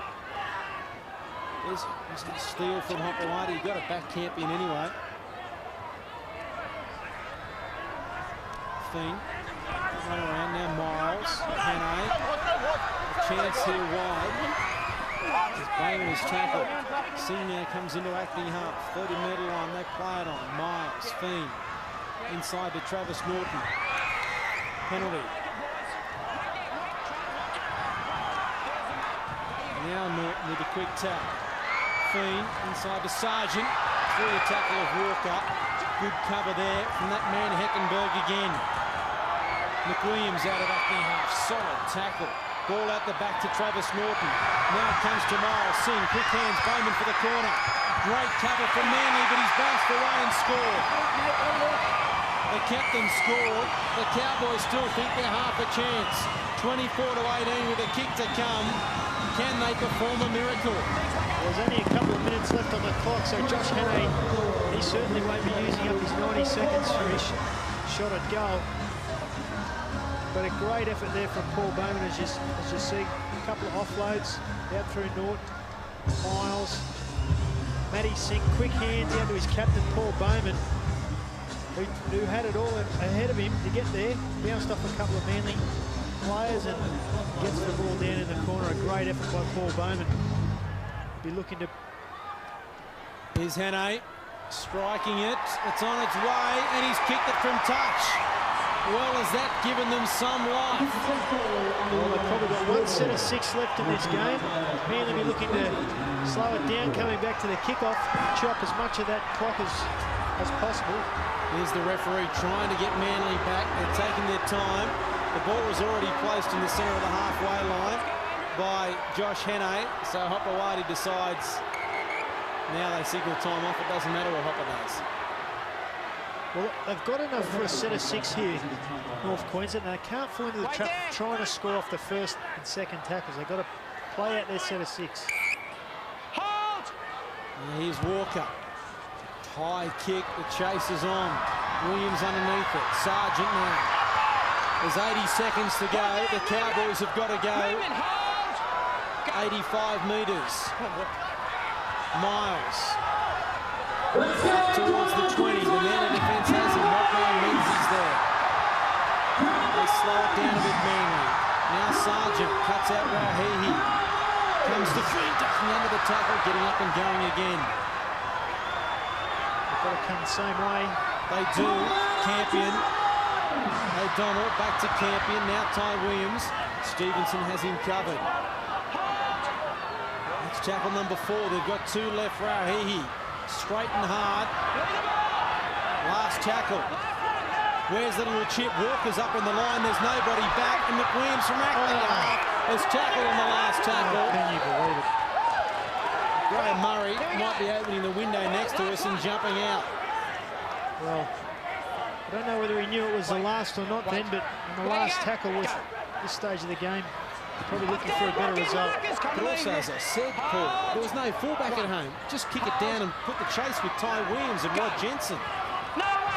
There's a steal from Hopperwade. You've got to back Campion anyway. Fiend. Run around now. Miles. Hannay. A chance here wide. Bowman is tackled. Singh now comes into acting half. 30-metre line. They play it on. Miles. Fiend. Inside to Travis Norton. Penalty. Now Norton with a quick tap. Fiend inside to Sargent. Through the tackle of Walker. Good cover there from that man Heckenberg again. McWilliams out of acting half. Solid tackle. Ball out the back to Travis Norton. Now it comes to Miles. Singh. Quick hands. Bowman for the corner. Great cover from Manly, but he's bounced away and scored. The captain scored. The Cowboys still think they're half a chance. 24-18 with a kick to come. Can they perform a miracle? There's only a couple of minutes left on the clock, so Josh Hannay, he certainly won't be using up his 90 seconds for his shot at goal. But a great effort there from Paul Bowman, as you see. A couple of offloads out through Norton, Miles, Matty Singh, quick hands down to his captain Paul Bowman, who had it all ahead of him to get there. Bounced off a couple of Manly players and gets the ball down in the corner. A great effort by Paul Bowman. Be looking to... Here's Hannay striking it. It's on its way, and he's kicked it from touch. Well, has that given them some life? Well, they've probably got one set of 6 left in this game. Manly be looking to slow it down, coming back to the kickoff, chop as much of that clock as possible. Here's the referee trying to get Manly back. They're taking their time. The ball was already placed in the centre of the halfway line by Josh Hannay. So Hopewadi decides now they signal time off. It doesn't matter what Hopper does. Well, they've got enough for a set of 6 here, North Queensland, and they can't fall into the trap trying to score off the first and second tackles. They've got to play out their set of 6. Hold! Here's Walker. High kick, the chase is on. Williams underneath it. Sargent now. There's 80 seconds to go. The Cowboys have got to go. 85 metres. Miles. Towards the 20. The man in defence has him. Rockman Menzies there. They slow it down a bit, Manly. Now Sargent cuts out Rahehe. Comes to free, ducking under the tackle, getting up and going again. They've got to come the same way. They do. Campion. O'Donnell back to Campion. Now Ty Williams. Stevenson has him covered. That's tackle number 4. They've got 2 left. Rahehe. Straight and hard. Last tackle. Where's the little chip? Walker's up in the line. There's nobody back. And McWilliams from Ackley has tackled on the last tackle. Can you believe it? Graham Murray might be opening the window next to us and jumping out. Well, I don't know whether he knew it was the last or not then, but on the last tackle with this stage of the game, probably looking for a better result. But also, as I said, Paul, there was no fullback at home. Just kick it down and put the chase with Ty Williams and Rod Jensen.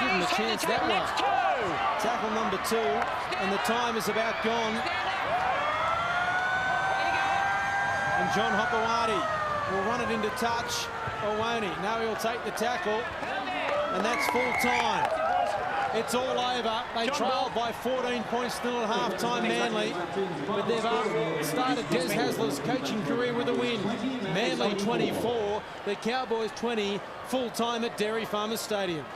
Give him a chance that way. Tackle number 2, and the time is about gone. And John Hopewadi will run it into touch, or won't he? No, he'll take the tackle, and that's full time. It's all over. They trailed by 14 points still at half-time, Manly. But they've started Des Hasler's coaching career with a win. Manly 24, the Cowboys 20, full-time at Dairy Farmers Stadium.